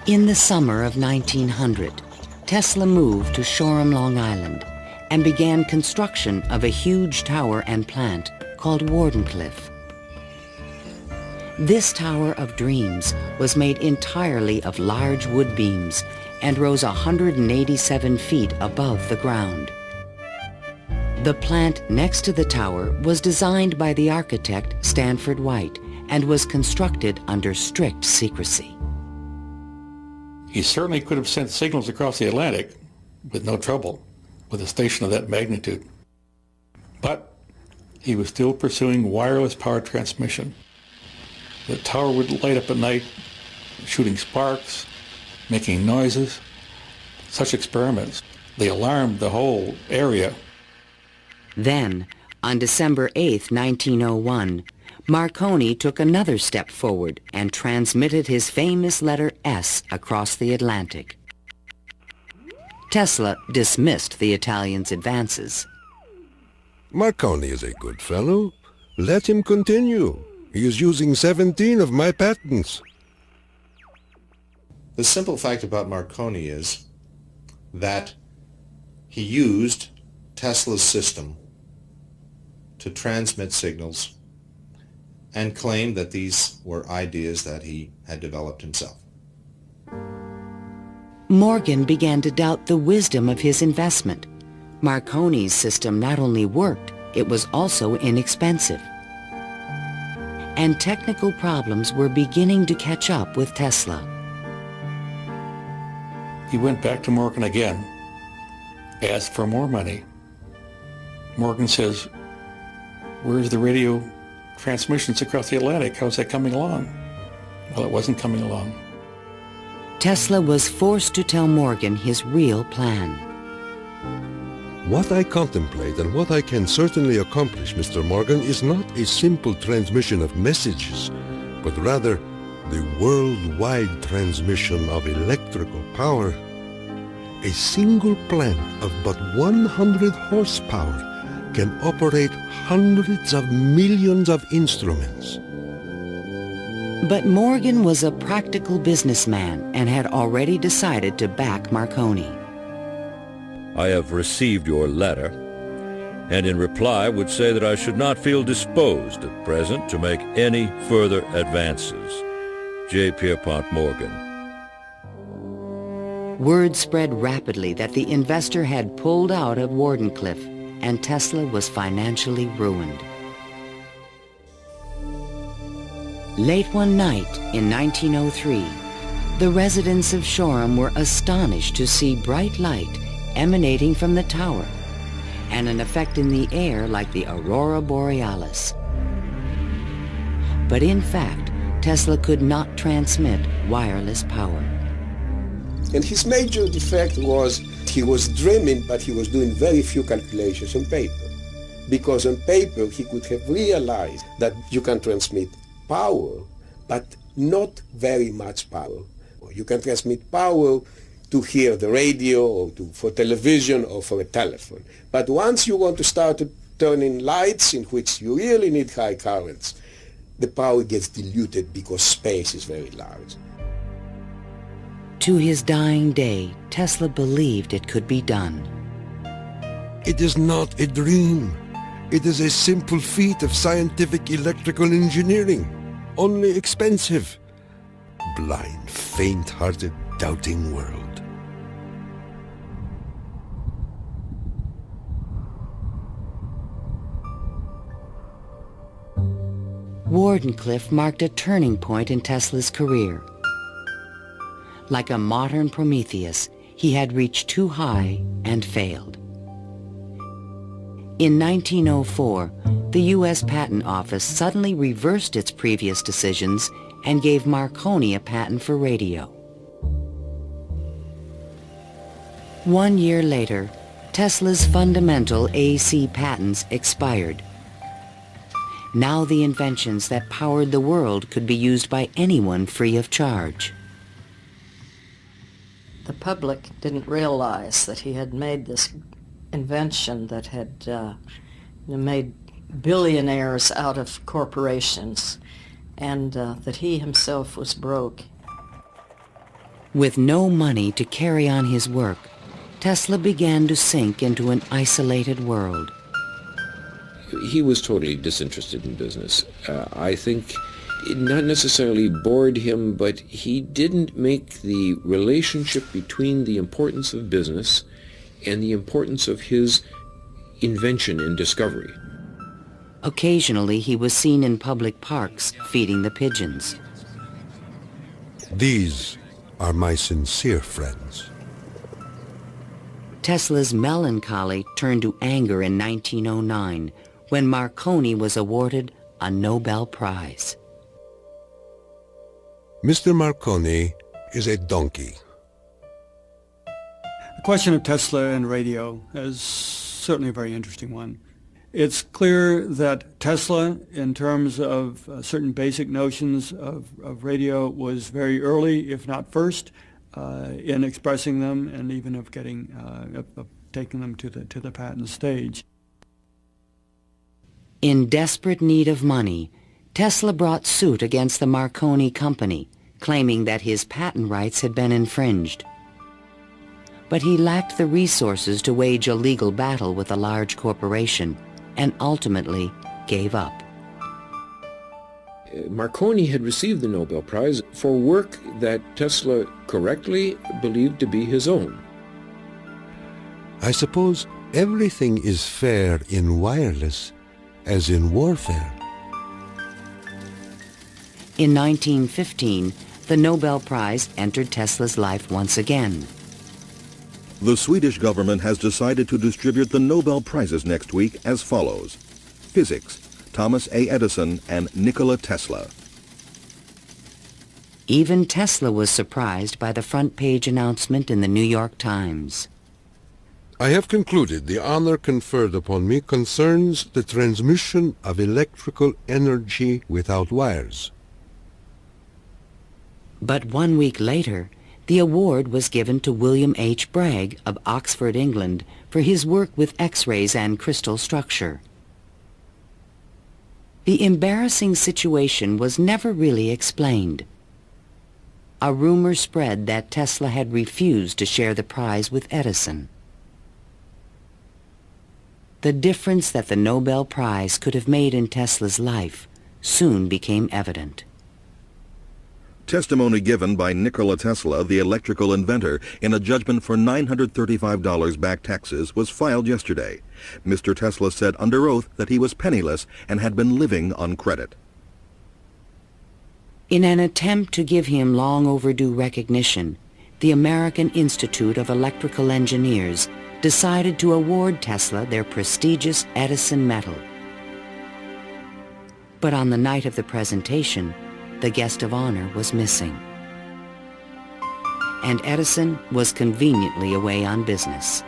In the summer of 1900, Tesla moved to Shoreham, Long Island, and began construction of a huge tower and plant called Wardenclyffe. This Tower of Dreams was made entirely of large wood beams and rose 187 feet above the ground. The plant next to the tower was designed by the architect Stanford White and was constructed under strict secrecy. He certainly could have sent signals across the Atlantic with no trouble with a station of that magnitude. But he was still pursuing wireless power transmission. The tower would light up at night, shooting sparks, making noises. Such experiments, they alarmed the whole area. Then, on December 8, 1901, Marconi took another step forward and transmitted his famous letter S across the Atlantic. Tesla dismissed the Italian's advances. Marconi is a good fellow. Let him continue. He is using 17 of my patents. The simple fact about Marconi is that he used Tesla's system to transmit signals and claimed that these were ideas that he had developed himself. Morgan began to doubt the wisdom of his investment. Marconi's system not only worked, it was also inexpensive. And technical problems were beginning to catch up with Tesla. He went back to Morgan again, asked for more money. Morgan says, Where's the radio transmissions across the Atlantic? How's that coming along? Well, it wasn't coming along. Tesla was forced to tell Morgan his real plan. What I contemplate and what I can certainly accomplish, Mr. Morgan, is not a simple transmission of messages, but rather the worldwide transmission of electrical power. A single plant of but 100 horsepower can operate hundreds of millions of instruments. But Morgan was a practical businessman and had already decided to back Marconi. I have received your letter, and in reply would say that I should not feel disposed at present to make any further advances. J. Pierpont Morgan. Word spread rapidly that the investor had pulled out of Wardenclyffe, and Tesla was financially ruined. Late one night in 1903, the residents of Shoreham were astonished to see bright light emanating from the tower and an effect in the air like the aurora borealis. But in fact, Tesla could not transmit wireless power. And his major defect was he was dreaming, but he was doing very few calculations on paper. Because on paper he could have realized that you can transmit power, but not very much power. You can transmit power to hear the radio or for television or for a telephone. But once you want to start turning lights in which you really need high currents, the power gets diluted because space is very large. To his dying day, Tesla believed it could be done. It is not a dream. It is a simple feat of scientific electrical engineering, only expensive. Blind, faint-hearted, doubting world. Wardenclyffe marked a turning point in Tesla's career. Like a modern Prometheus, he had reached too high and failed. In 1904, the U.S. Patent Office suddenly reversed its previous decisions and gave Marconi a patent for radio. 1 year later, Tesla's fundamental AC patents expired. Now the inventions that powered the world could be used by anyone free of charge. The public didn't realize that he had made this invention that had made billionaires out of corporations, and that he himself was broke. With no money to carry on his work, Tesla began to sink into an isolated world. He was totally disinterested in business. I think it not necessarily bored him, but he didn't make the relationship between the importance of business and the importance of his invention and discovery. Occasionally, he was seen in public parks feeding the pigeons. These are my sincere friends. Tesla's melancholy turned to anger in 1909 when Marconi was awarded a Nobel Prize. Mr. Marconi is a donkey. The question of Tesla and radio is certainly a very interesting one. It's clear that Tesla, in terms of certain basic notions of radio, was very early, if not first, in expressing them and even of getting of taking them to the patent stage. In desperate need of money, Tesla brought suit against the Marconi company, claiming that his patent rights had been infringed. But he lacked the resources to wage a legal battle with a large corporation, and ultimately gave up. Marconi had received the Nobel Prize for work that Tesla correctly believed to be his own. I suppose everything is fair in wireless as in warfare. In 1915, the Nobel Prize entered Tesla's life once again. The Swedish government has decided to distribute the Nobel Prizes next week as follows. Physics, Thomas A. Edison and Nikola Tesla. Even Tesla was surprised by the front-page announcement in the New York Times. I have concluded the honor conferred upon me concerns the transmission of electrical energy without wires. But 1 week later, the award was given to William H. Bragg of Oxford, England, for his work with X-rays and crystal structure. The embarrassing situation was never really explained. A rumor spread that Tesla had refused to share the prize with Edison. The difference that the Nobel Prize could have made in Tesla's life soon became evident. Testimony given by Nikola Tesla, the electrical inventor, in a judgment for $935 back taxes was filed yesterday. Mr. Tesla said under oath that he was penniless and had been living on credit. In an attempt to give him long overdue recognition, the American Institute of Electrical Engineers decided to award Tesla their prestigious Edison Medal. But on the night of the presentation, the guest of honor was missing. And Edison was conveniently away on business.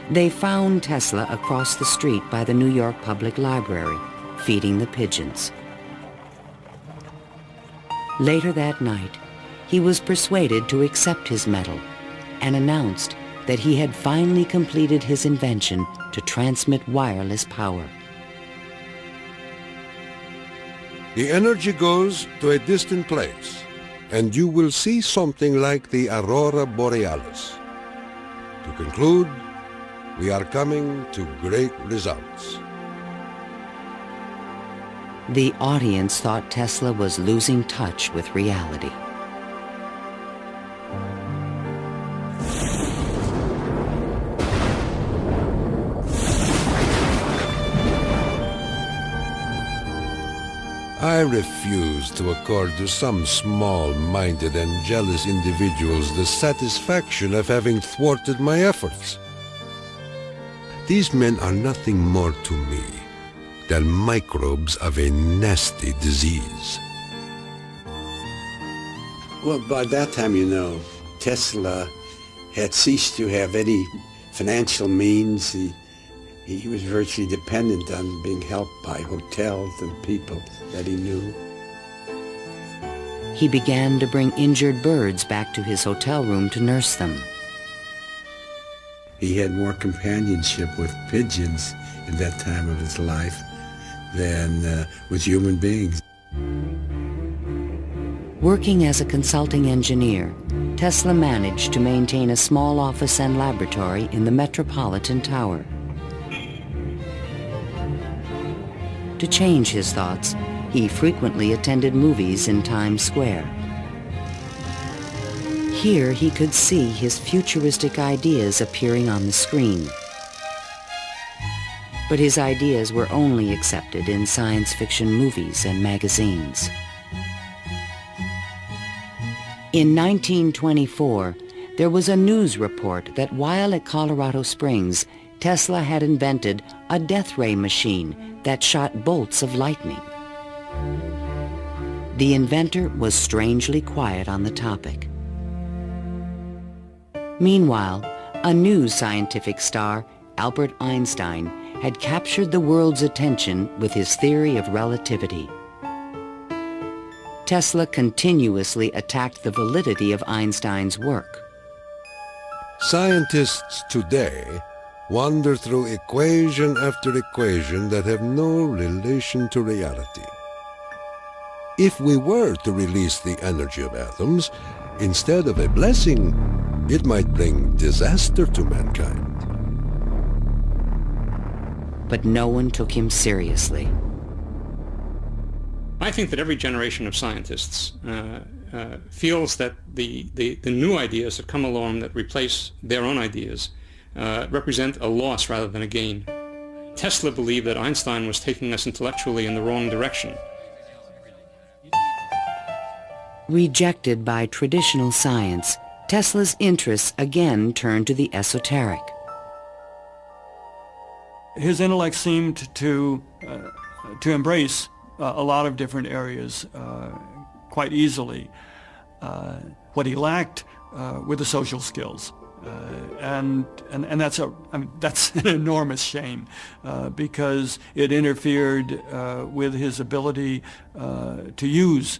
They found Tesla across the street by the New York Public Library, feeding the pigeons. Later that night, he was persuaded to accept his medal and announced that he had finally completed his invention to transmit wireless power. The energy goes to a distant place, and you will see something like the aurora borealis. To conclude, we are coming to great results. The audience thought Tesla was losing touch with reality. I refuse to accord to some small-minded and jealous individuals the satisfaction of having thwarted my efforts. These men are nothing more to me than microbes of a nasty disease. Well, by that time, you know, Tesla had ceased to have any financial means. He was virtually dependent on being helped by hotels and people that he knew. He began to bring injured birds back to his hotel room to nurse them. He had more companionship with pigeons in that time of his life than with human beings. Working as a consulting engineer, Tesla managed to maintain a small office and laboratory in the Metropolitan Tower. To change his thoughts, he frequently attended movies in Times Square. Here he could see his futuristic ideas appearing on the screen. But his ideas were only accepted in science fiction movies and magazines. In 1924, there was a news report that while at Colorado Springs, Tesla had invented a death ray machine that shot bolts of lightning. The inventor was strangely quiet on the topic. Meanwhile, a new scientific star, Albert Einstein, had captured the world's attention with his theory of relativity. Tesla continuously attacked the validity of Einstein's work. Scientists today wander through equation after equation that have no relation to reality. If we were to release the energy of atoms, instead of a blessing, it might bring disaster to mankind. But no one took him seriously. I think that every generation of scientists feels that the new ideas that come along that replace their own ideas represent a loss rather than a gain. Tesla believed that Einstein was taking us intellectually in the wrong direction. Rejected by traditional science, Tesla's interests again turned to the esoteric. His intellect seemed to embrace a lot of different areas quite easily. What he lacked were the social skills. And that's an enormous shame because it interfered with his ability to use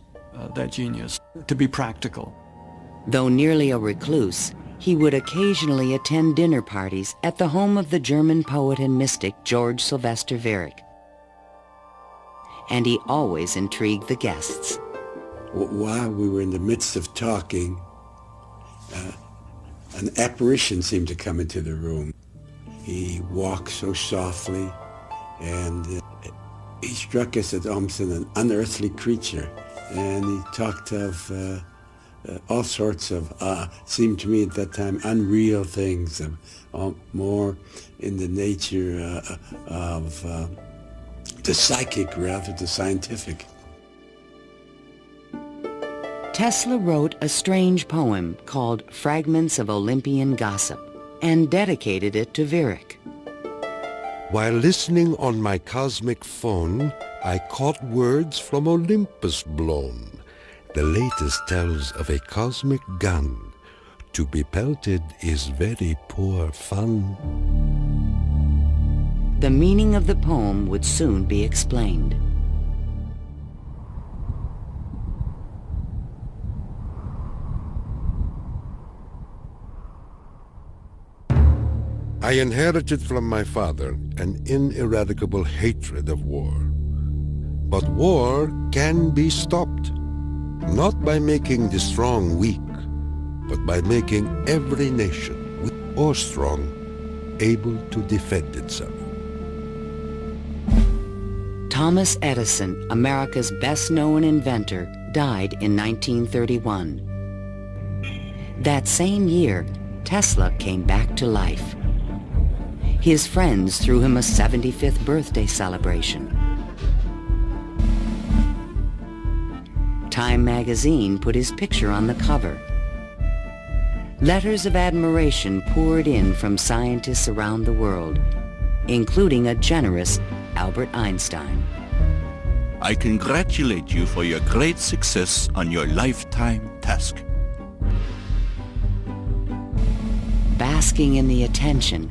that genius, to be practical. Though nearly a recluse, he would occasionally attend dinner parties at the home of the German poet and mystic George Sylvester Viereck. And he always intrigued the guests. While we were in the midst of talking, an apparition seemed to come into the room. He walked so softly, and he struck us as almost an unearthly creature. And he talked of all sorts of, seemed to me at that time, unreal things, more in the nature of the psychic rather than the scientific. Tesla wrote a strange poem called Fragments of Olympian Gossip and dedicated it to Viereck. While listening on my cosmic phone, I caught words from Olympus blown. The latest tells of a cosmic gun. To be pelted is very poor fun. The meaning of the poem would soon be explained. I inherited from my father an ineradicable hatred of war. But war can be stopped, not by making the strong weak, but by making every nation, weak or strong, able to defend itself. Thomas Edison, America's best-known inventor, died in 1931. That same year, Tesla came back to life. His friends threw him a 75th birthday celebration. Time magazine put his picture on the cover. Letters of admiration poured in from scientists around the world, including a generous Albert Einstein. I congratulate you for your great success on your lifetime task. Basking in the attention,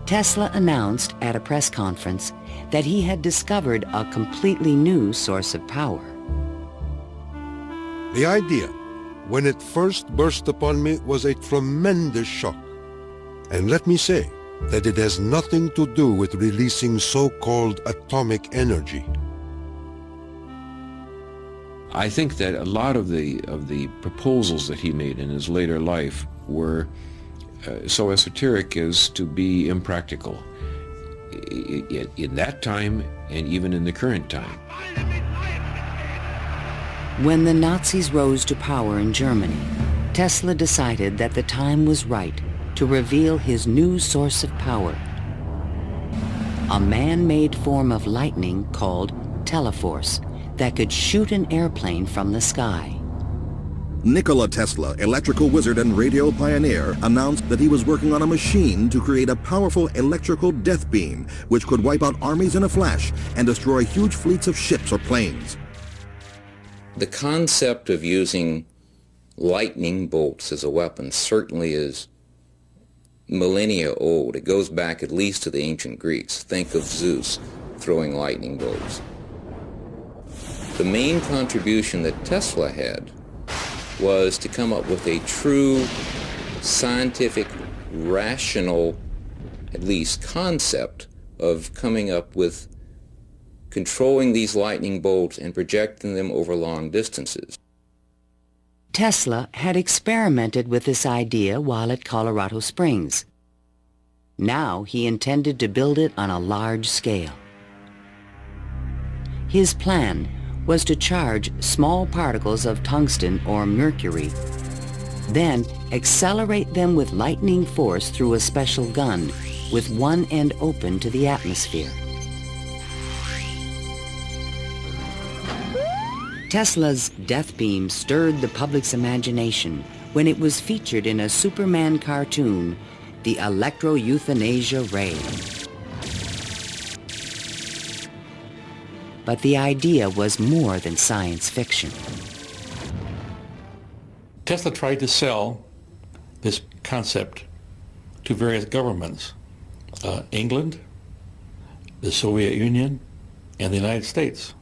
Tesla announced at a press conference that he had discovered a completely new source of power. The idea, when it first burst upon me, was a tremendous shock. And let me say that it has nothing to do with releasing so-called atomic energy. I think that a lot of the proposals that he made in his later life were so esoteric as to be impractical in that time and even in the current time. When the Nazis rose to power in Germany, Tesla decided that the time was right to reveal his new source of power, a man-made form of lightning called teleforce that could shoot an airplane from the sky. Nikola Tesla, electrical wizard and radio pioneer, announced that he was working on a machine to create a powerful electrical death beam which could wipe out armies in a flash and destroy huge fleets of ships or planes. The concept of using lightning bolts as a weapon certainly is millennia old. It goes back at least to the ancient Greeks. Think of Zeus throwing lightning bolts. The main contribution that Tesla had was to come up with a true scientific, rational, at least concept of coming up with controlling these lightning bolts and projecting them over long distances. Tesla had experimented with this idea while at Colorado Springs. Now he intended to build it on a large scale. His plan was to charge small particles of tungsten or mercury, then accelerate them with lightning force through a special gun with one end open to the atmosphere. Tesla's death beam stirred the public's imagination when it was featured in a Superman cartoon, the electro-euthanasia ray. but the idea was more than science fiction. Tesla tried to sell this concept to various governments, England, the Soviet Union, and the United States,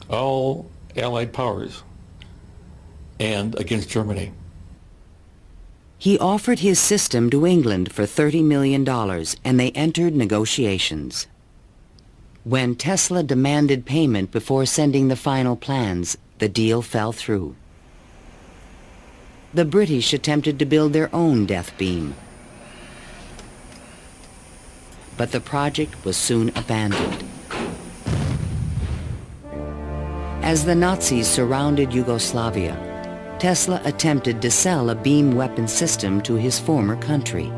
all Allied powers, and against Germany. He offered his system to England for $30 million, and they entered negotiations. When Tesla demanded payment before sending the final plans, the deal fell through. The British attempted to build their own death beam, but the project was soon abandoned. As the Nazis surrounded Yugoslavia, Tesla attempted to sell a beam weapon system to his former country.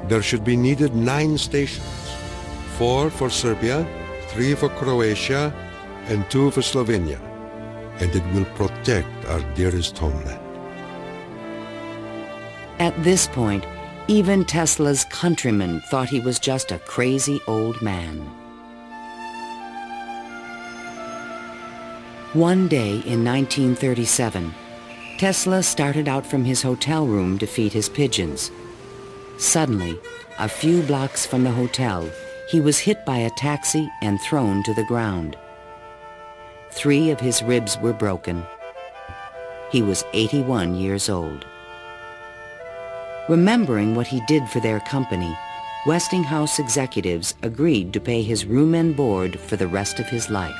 There should be needed 9 stations, 4 for Serbia, 3 for Croatia, and 2 for Slovenia, and it will protect our dearest homeland. At this point, even Tesla's countrymen thought he was just a crazy old man. One day in 1937, Tesla started out from his hotel room to feed his pigeons. Suddenly, a few blocks from the hotel, he was hit by a taxi and thrown to the ground. 3 of his ribs were broken. He was 81 years old. Remembering what he did for their company, Westinghouse executives agreed to pay his room and board for the rest of his life.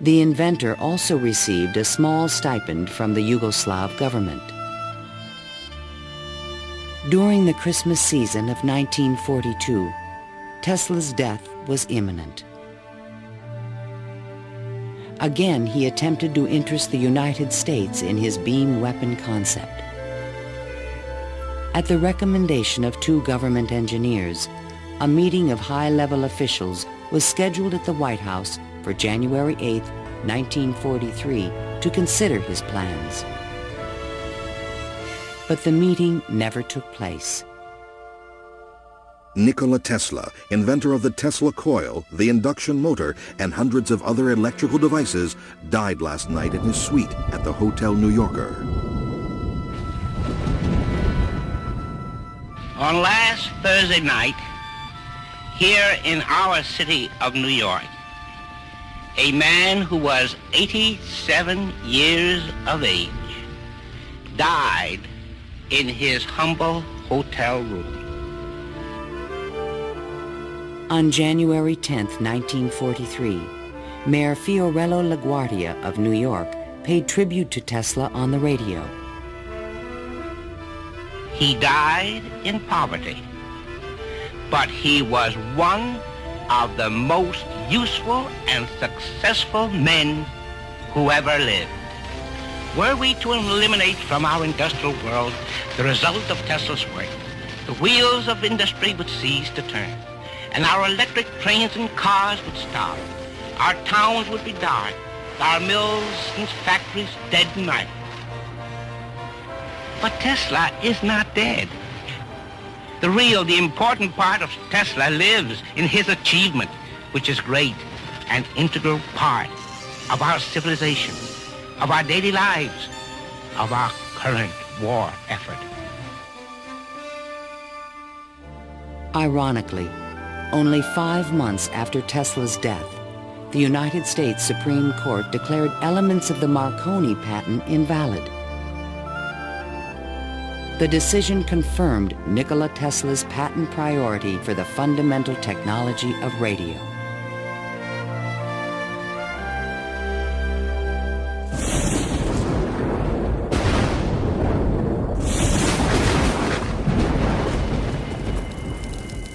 The inventor also received a small stipend from the Yugoslav government. During the Christmas season of 1942, Tesla's death was imminent. Again, he attempted to interest the United States in his beam weapon concept. At the recommendation of 2 government engineers, a meeting of high-level officials was scheduled at the White House for January 8, 1943, to consider his plans. But the meeting never took place. Nikola Tesla, inventor of the Tesla coil, the induction motor, and hundreds of other electrical devices, died last night in his suite at the Hotel New Yorker. On last Thursday night, here in our city of New York, a man who was 87 years of age died in his humble hotel room. On January 10, 1943, Mayor Fiorello LaGuardia of New York paid tribute to Tesla on the radio. He died in poverty, but he was one of the most useful and successful men who ever lived. Were we to eliminate from our industrial world the result of Tesla's work, the wheels of industry would cease to turn, and our electric trains and cars would stop. Our towns would be dark, our mills and factories dead and night. But Tesla is not dead. The important part of Tesla lives in his achievement, which is great and integral part of our civilization, of our daily lives, of our current war effort. Ironically, only 5 months after Tesla's death, the United States Supreme Court declared elements of the Marconi patent invalid. The decision confirmed Nikola Tesla's patent priority for the fundamental technology of radio.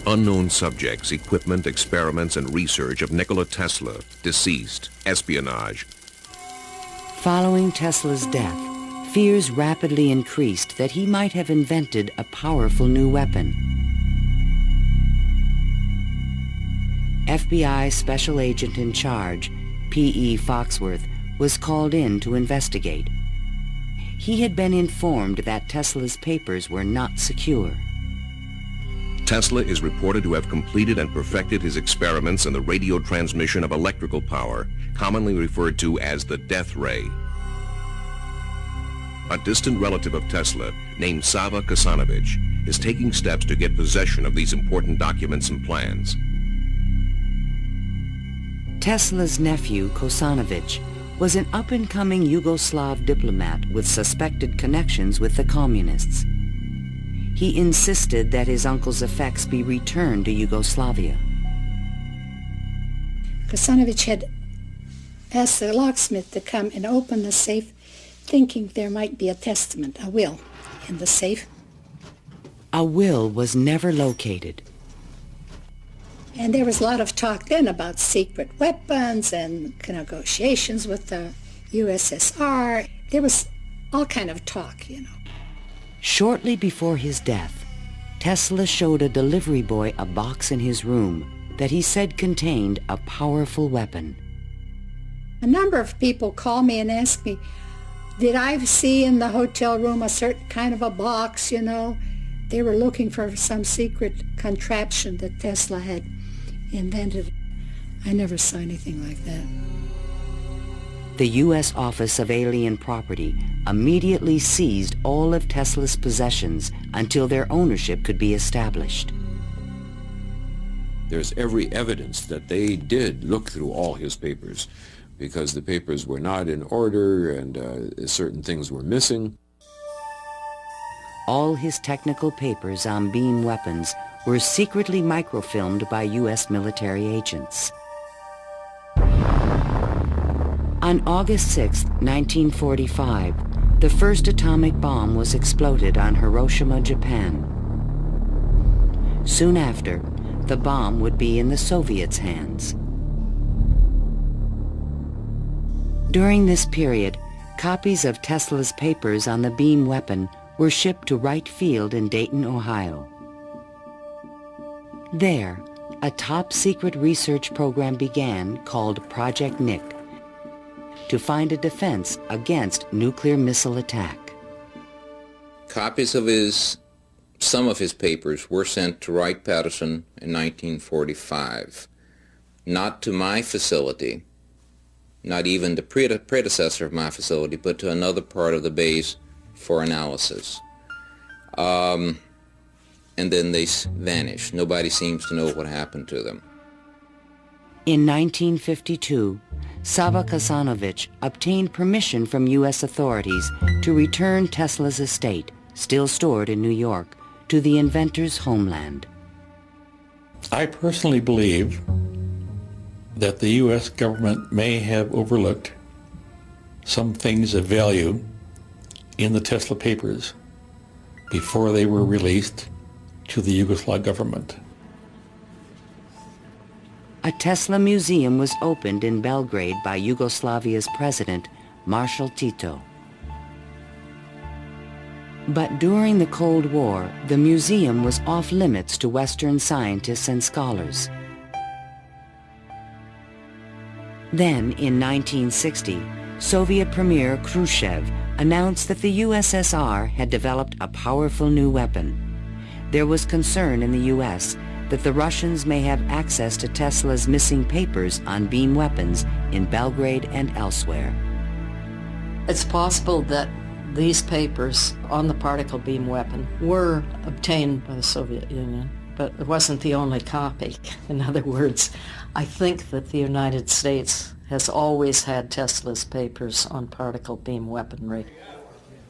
Unknown subjects, equipment, experiments, and research of Nikola Tesla, deceased, espionage. Following Tesla's death, fears rapidly increased that he might have invented a powerful new weapon. FBI Special Agent in Charge, P.E. Foxworth, was called in to investigate. He had been informed that Tesla's papers were not secure. Tesla is reported to have completed and perfected his experiments in the radio transmission of electrical power, commonly referred to as the death ray. A distant relative of Tesla, named Sava Kasanovich, is taking steps to get possession of these important documents and plans. Tesla's nephew, Kasanovich, was an up-and-coming Yugoslav diplomat with suspected connections with the communists. He insisted that his uncle's effects be returned to Yugoslavia. Kasanovich had asked the locksmith to come and open the safe, thinking there might be a testament, a will, in the safe. A will was never located. And there was a lot of talk then about secret weapons and negotiations with the USSR. There was all kind of talk, you know. Shortly before his death, Tesla showed a delivery boy a box in his room that he said contained a powerful weapon. A number of people call me and ask me, did I see in the hotel room a certain kind of a box, you know? They were looking for some secret contraption that Tesla had invented. I never saw anything like that. The U.S. Office of Alien Property immediately seized all of Tesla's possessions until their ownership could be established. There's every evidence that they did look through all his papers, because the papers were not in order and certain things were missing. All his technical papers on beam weapons were secretly microfilmed by U.S. military agents. On August 6, 1945, the first atomic bomb was exploded on Hiroshima, Japan. Soon after, the bomb would be in the Soviets' hands. During this period, copies of Tesla's papers on the beam weapon were shipped to Wright Field in Dayton, Ohio. There, a top-secret research program began called Project Nick to find a defense against nuclear missile attack. Copies of some of his papers were sent to Wright-Patterson in 1945, not to my facility, not even the predecessor of my facility, but to another part of the base for analysis. And then they vanished. Nobody seems to know what happened to them. In 1952, Sava Kasanovich obtained permission from U.S. authorities to return Tesla's estate, still stored in New York, to the inventor's homeland. I personally believe that the U.S. government may have overlooked some things of value in the Tesla papers before they were released to the Yugoslav government. A Tesla museum was opened in Belgrade by Yugoslavia's president, Marshal Tito. But during the Cold War, the museum was off limits to Western scientists and scholars. Then, in 1960, Soviet Premier Khrushchev announced that the USSR had developed a powerful new weapon. There was concern in the U.S. that the Russians may have access to Tesla's missing papers on beam weapons in Belgrade and elsewhere. It's possible that these papers on the particle beam weapon were obtained by the Soviet Union, but it wasn't the only copy. In other words, I think that the United States has always had Tesla's papers on particle beam weaponry.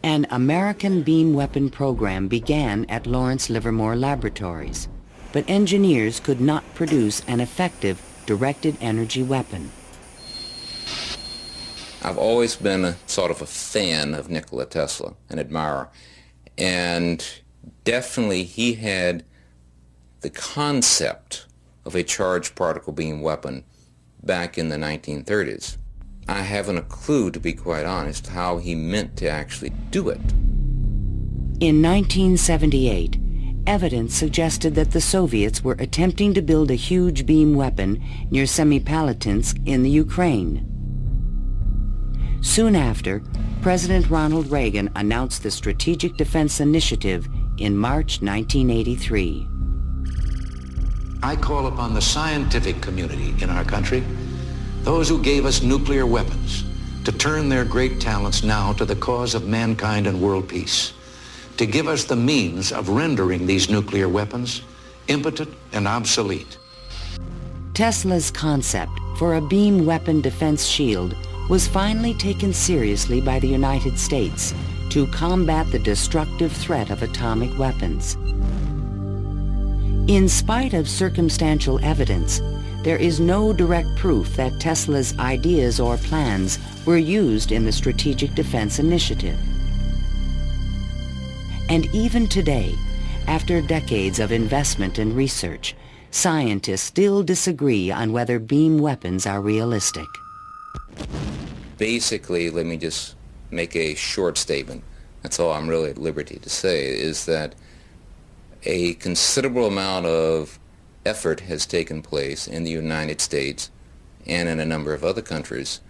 An American beam weapon program began at Lawrence Livermore Laboratories, but engineers could not produce an effective directed energy weapon. I've always been a sort of a fan of Nikola Tesla, an admirer, and definitely he had the concept of a charged particle beam weapon back in the 1930s. I haven't a clue, to be quite honest, how he meant to actually do it. In 1978, evidence suggested that the Soviets were attempting to build a huge beam weapon near Semipalatinsk in the Ukraine. Soon after, President Ronald Reagan announced the Strategic Defense Initiative in March 1983. I call upon the scientific community in our country, those who gave us nuclear weapons, to turn their great talents now to the cause of mankind and world peace, to give us the means of rendering these nuclear weapons impotent and obsolete. Tesla's concept for a beam weapon defense shield was finally taken seriously by the United States to combat the destructive threat of atomic weapons. In spite of circumstantial evidence, there is no direct proof that Tesla's ideas or plans were used in the Strategic Defense Initiative. And even today, after decades of investment and research, scientists still disagree on whether beam weapons are realistic. Basically, let me just make a short statement. That's all I'm really at liberty to say, is that a considerable amount of effort has taken place in the United States and in a number of other countries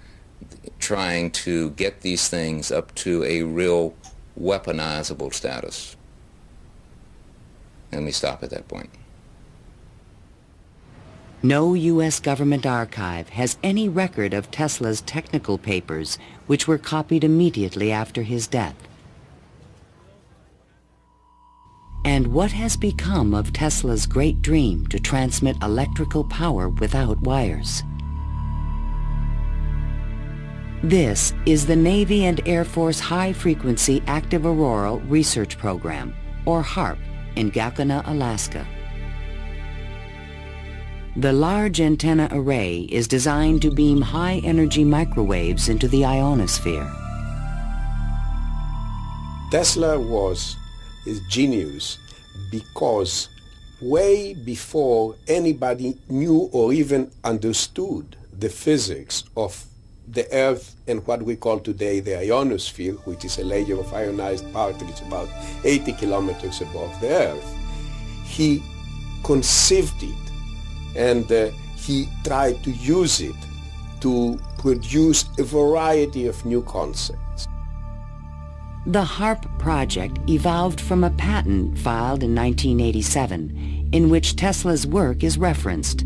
trying to get these things up to a real weaponizable status. Let me stop at that point. No U.S. government archive has any record of Tesla's technical papers, which were copied immediately after his death. And what has become of Tesla's great dream to transmit electrical power without wires? This is the Navy and Air Force High Frequency Active Auroral Research Program, or HAARP, in Gakona, Alaska. The large antenna array is designed to beam high-energy microwaves into the ionosphere. Tesla was his genius because way before anybody knew or even understood the physics of the Earth and what we call today the ionosphere, which is a layer of ionized particles about 80 kilometers above the Earth, he conceived it and he tried to use it to produce a variety of new concepts. The HAARP project evolved from a patent filed in 1987 in which Tesla's work is referenced.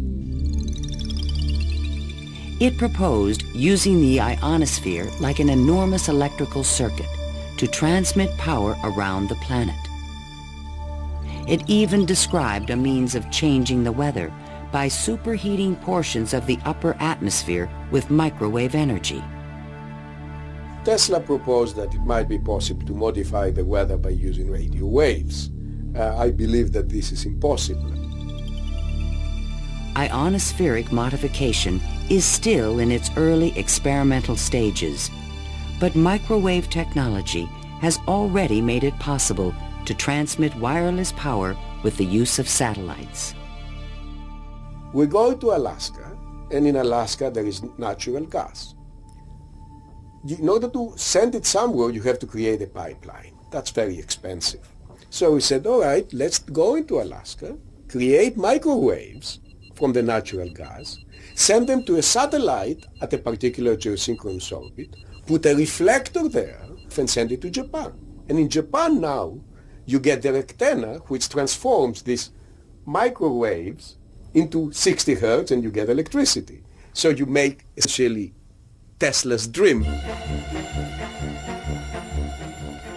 It proposed using the ionosphere like an enormous electrical circuit to transmit power around the planet. It even described a means of changing the weather by superheating portions of the upper atmosphere with microwave energy. Tesla proposed that it might be possible to modify the weather by using radio waves. I believe that this is impossible. Ionospheric modification is still in its early experimental stages, but microwave technology has already made it possible to transmit wireless power with the use of satellites. We go to Alaska, and in Alaska there is natural gas. In order to send it somewhere, you have to create a pipeline. That's very expensive. So we said, all right, let's go into Alaska, create microwaves from the natural gas, send them to a satellite at a particular geosynchronous orbit, put a reflector there, and send it to Japan. And in Japan now, you get the antenna, which transforms these microwaves into 60 hertz, and you get electricity. So you make essentially Tesla's dream.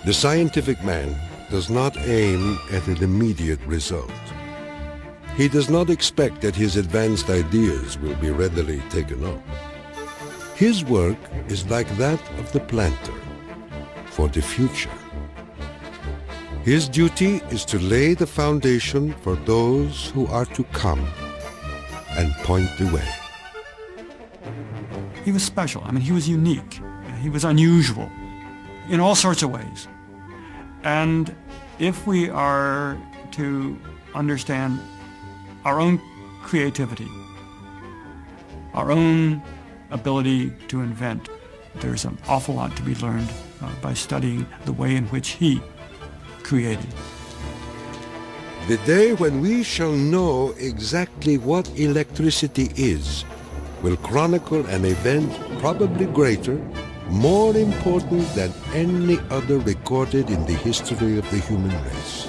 The scientific man does not aim at an immediate result. He does not expect that his advanced ideas will be readily taken up. His work is like that of the planter for the future. His duty is to lay the foundation for those who are to come and point the way. He was special. I mean, he was unique. He was unusual in all sorts of ways. And if we are to understand our own creativity, our own ability to invent, there's an awful lot to be learned by studying the way in which he created. The day when we shall know exactly what electricity is will chronicle an event probably greater, more important than any other recorded in the history of the human race.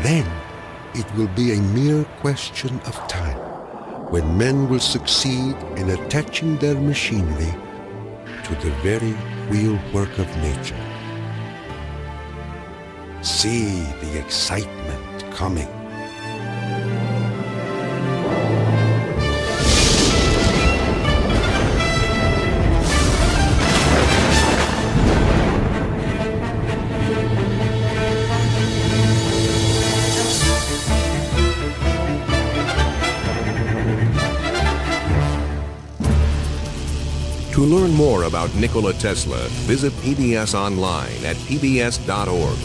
Then it will be a mere question of time when men will succeed in attaching their machinery to the very wheelwork of nature. See the excitement coming. To learn more about Nikola Tesla, visit PBS online at pbs.org.